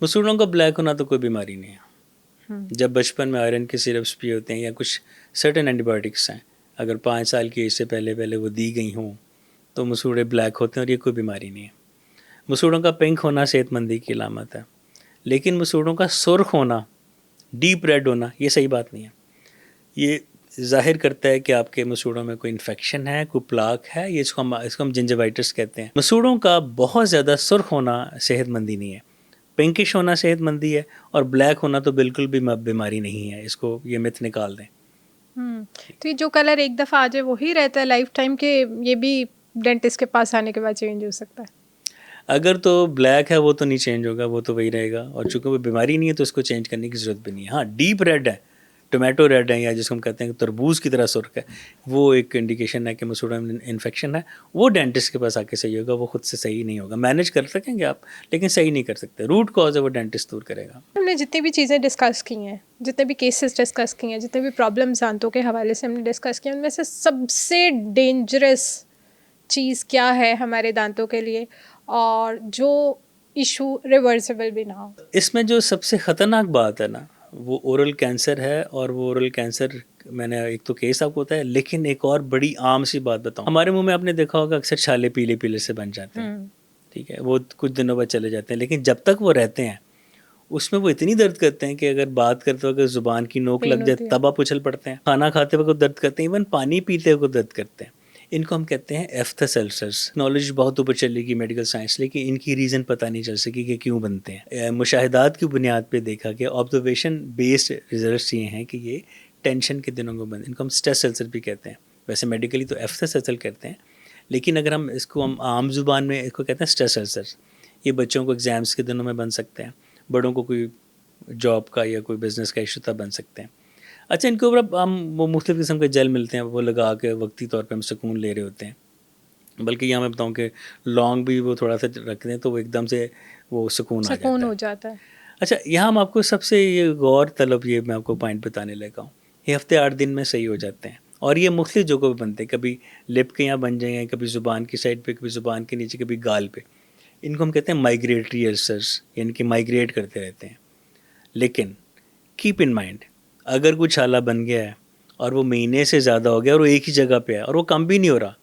मसूड़ों का ब्लैक होना तो कोई बीमारी नहीं है। जब बचपन में आयरन के सिरप्स पिए होते हैं या कुछ सर्टेन एंटीबायोटिक्स हैं, अगर 5 साल की एज से पहले वो दी गई हों तो मसूड़े ब्लैक होते हैं, और ये कोई बीमारी नहीं है। मसूड़ों का पिंक होना सेहतमंदी की अलामत है, लेकिन मसूड़ों का सुर्ख होना, डीप रेड होना, ये सही बात नहीं है। ये ज़ाहिर करता है कि आपके मसूड़ों में कोई इन्फेक्शन है, कोई प्लाक है, ये इसको हम जिंजवाइटिस कहते हैं। मसूड़ों का बहुत ज़्यादा सुर्ख होना सेहतमंदी नहीं है। पिंकिश होना सेहतमंदी है, और ब्लैक होना तो बिल्कुल भी बीमारी नहीं है। इसको ये मिथ निकाल दें। तो ये जो कलर एक दफ़ा आ जाए वही रहता है लाइफ टाइम के? ये भी डेंटिस्ट के पास आने के बाद चेंज हो सकता है? अगर तो ब्लैक है वो तो नहीं चेंज होगा, वो तो वही रहेगा, और चूंकि वो बीमारी नहीं है तो इसको चेंज करने की ज़रूरत भी नहीं है। हाँ, डीप रेड है, टोमेटो रेड है, या जिसको हम कहते हैं तरबूज की तरह सुर्ख है, वो एक इंडिकेशन है कि मसूड़ों में इन्फेक्शन है। वो डेंटिस्ट के पास आके सही होगा, वो खुद से सही नहीं होगा। मैनेज कर सकेंगे आप, लेकिन सही नहीं कर सकते। रूट कॉज है वो डेंटिस्ट दूर करेगा। हमने जितनी भी चीज़ें डिस्कस की हैं, जितने भी केसेस डिस्कस किए हैं, जितने भी प्रॉब्लम्स दांतों के हवाले से हमने डिस्कस किए, उनमें से सबसे डेंजरस चीज़ क्या है हमारे दांतों के लिए, और जो इशू रिवर्सिबल भी ना हो? इसमें जो सबसे ख़तरनाक बात है ना, वो ओरल कैंसर है। और वो ओरल कैंसर, मैंने एक तो केस आपको होता है, लेकिन एक और बड़ी आम सी बात बताऊं, हमारे मुंह में आपने देखा होगा अक्सर छाले पीले पीले से बन जाते हैं। ठीक है, वो कुछ दिनों बाद चले जाते हैं, लेकिन जब तक वो रहते हैं उसमें वो इतनी दर्द करते हैं कि अगर बात करते वक्त ज़ुबान की नोक पेन लग जाए होती है। तब आप उछल पड़ते हैं, खाना खाते वक्त दर्द करते हैं, इवन पानी पीते वक्त दर्द करते हैं। इनको हम कहते हैं एफ्थस अल्सर्स। नॉलेज बहुत ऊपर चलेगी मेडिकल साइंस, लेकिन इनकी रीज़न पता नहीं चल सकी कि क्यों बनते हैं। मुशाहिदात की बुनियाद पे देखा गया, ऑब्जर्वेशन बेस्ड रिजल्ट्स ये हैं कि ये टेंशन के दिनों को बनते, इनको हम स्ट्रेस अल्सर भी कहते हैं। वैसे मेडिकली तो एफ्थस अल्सर कहते हैं, लेकिन अगर हम आम जुबान में इसको कहते हैं स्ट्रेस अल्सर। ये बच्चों को एग्ज़ाम्स के दिनों में बन सकते हैं, बड़ों को कोई जॉब का या कोई बिज़नेस का इशू तब बन सकते हैं। अच्छा, इनके ऊपर अब हम वो मुख्तलिफ़ किस्म के जेल मिलते हैं, वो लगा के वक्ती तौर पे हम सुकून ले रहे होते हैं। बल्कि यहाँ मैं बताऊँ कि लौंग भी वो थोड़ा सा रख दें तो वो एकदम से वो सुकून आ जाता सुकून है। हो जाता है। अच्छा, यहाँ हम आपको सबसे ये गौर तलब, ये मैं आपको पॉइंट बताने लगा हूँ, ये हफ्ते 8 दिन में सही हो जाते हैं और ये मुख्तलिफ जगहों पे बनते हैं। कभी लिप के यहाँ बन जाएंगे, कभी ज़ुबान की साइड पे, कभी ज़ुबान के नीचे, कभी गाल पे। इनको हम कहते हैं माइग्रेटरी अल्सर्स, यानी कि माइग्रेट करते रहते हैं। लेकिन कीप इन माइंड, अगर कुछ छाला बन गया है और वो महीने से ज़्यादा हो गया और वो एक ही जगह पे है और वो कम भी नहीं हो रहा,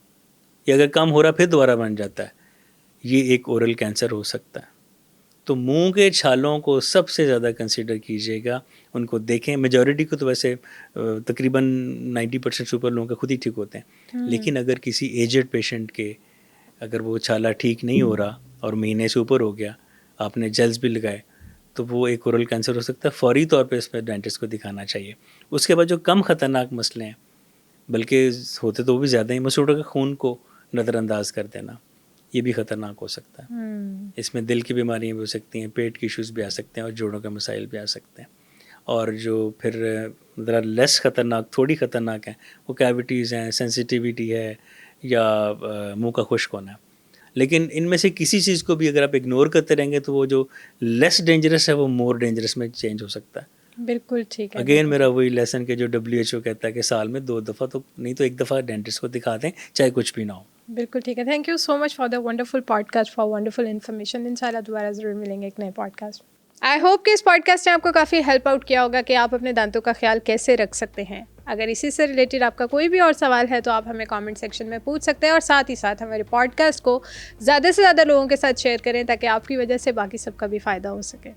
या अगर कम हो रहा फिर दोबारा बन जाता है, ये एक ओरल कैंसर हो सकता है। तो मुंह के छालों को सबसे ज़्यादा कंसीडर कीजिएगा, उनको देखें। मेजॉरिटी को तो वैसे तकरीबन 90% से ऊपर लोगों के खुद ही ठीक होते हैं, लेकिन अगर किसी एजेड पेशेंट के अगर वो छाला ठीक नहीं हो रहा और महीने से ऊपर हो गया, आपने जेल्स भी लगाए, तो वो एक ओरल कैंसर हो सकता है। फौरी तौर पे इस पर डेंटिस्ट को दिखाना चाहिए। उसके बाद जो कम ख़तरनाक मसले हैं, बल्कि होते तो वो भी ज़्यादा ही, मसूड़ों के खून को नज़रअंदाज कर देना, ये भी ख़तरनाक हो सकता है। इसमें दिल की बीमारियाँ भी हो सकती हैं, पेट के इश्यूज़ भी आ सकते हैं और जोड़ों के मसाइल भी आ सकते हैं। और जो फिर ज़रा लेस ख़तरनाक, थोड़ी ख़तरनाक हैं, वो कैविटीज़ हैं, सेंसिटिविटी है, या मुंह का खुश्क होना है। लेकिन इनमें से किसी चीज़ को भी अगर आप इग्नोर करते रहेंगे तो वो जो लेस डेंजरस है वो मोर डेंजरस में चेंज हो सकता है। बिल्कुल ठीक है। अगेन मेरा वही लेसन के जो WHO कहता है कि साल में 2 दफ़ा तो नहीं तो 1 दफ़ा डेंटिस्ट को दिखा दें, चाहे कुछ भी ना हो। बिल्कुल ठीक है। Thank you so much for the wonderful podcast, for wonderful information. इंशाल्लाह दोबारा ज़रूर मिलेंगे एक नए पॉडकास्ट। आई होप कि इस पॉडकास्ट ने आपको काफ़ी हेल्प आउट किया होगा कि आप अपने दांतों का ख्याल कैसे रख सकते हैं। अगर इसी से रिलेटेड आपका कोई भी और सवाल है तो आप हमें कमेंट सेक्शन में पूछ सकते हैं, और साथ ही साथ हमारे पॉडकास्ट को ज़्यादा से ज़्यादा लोगों के साथ शेयर करें ताकि आपकी वजह से बाकी सबका भी फ़ायदा हो सके।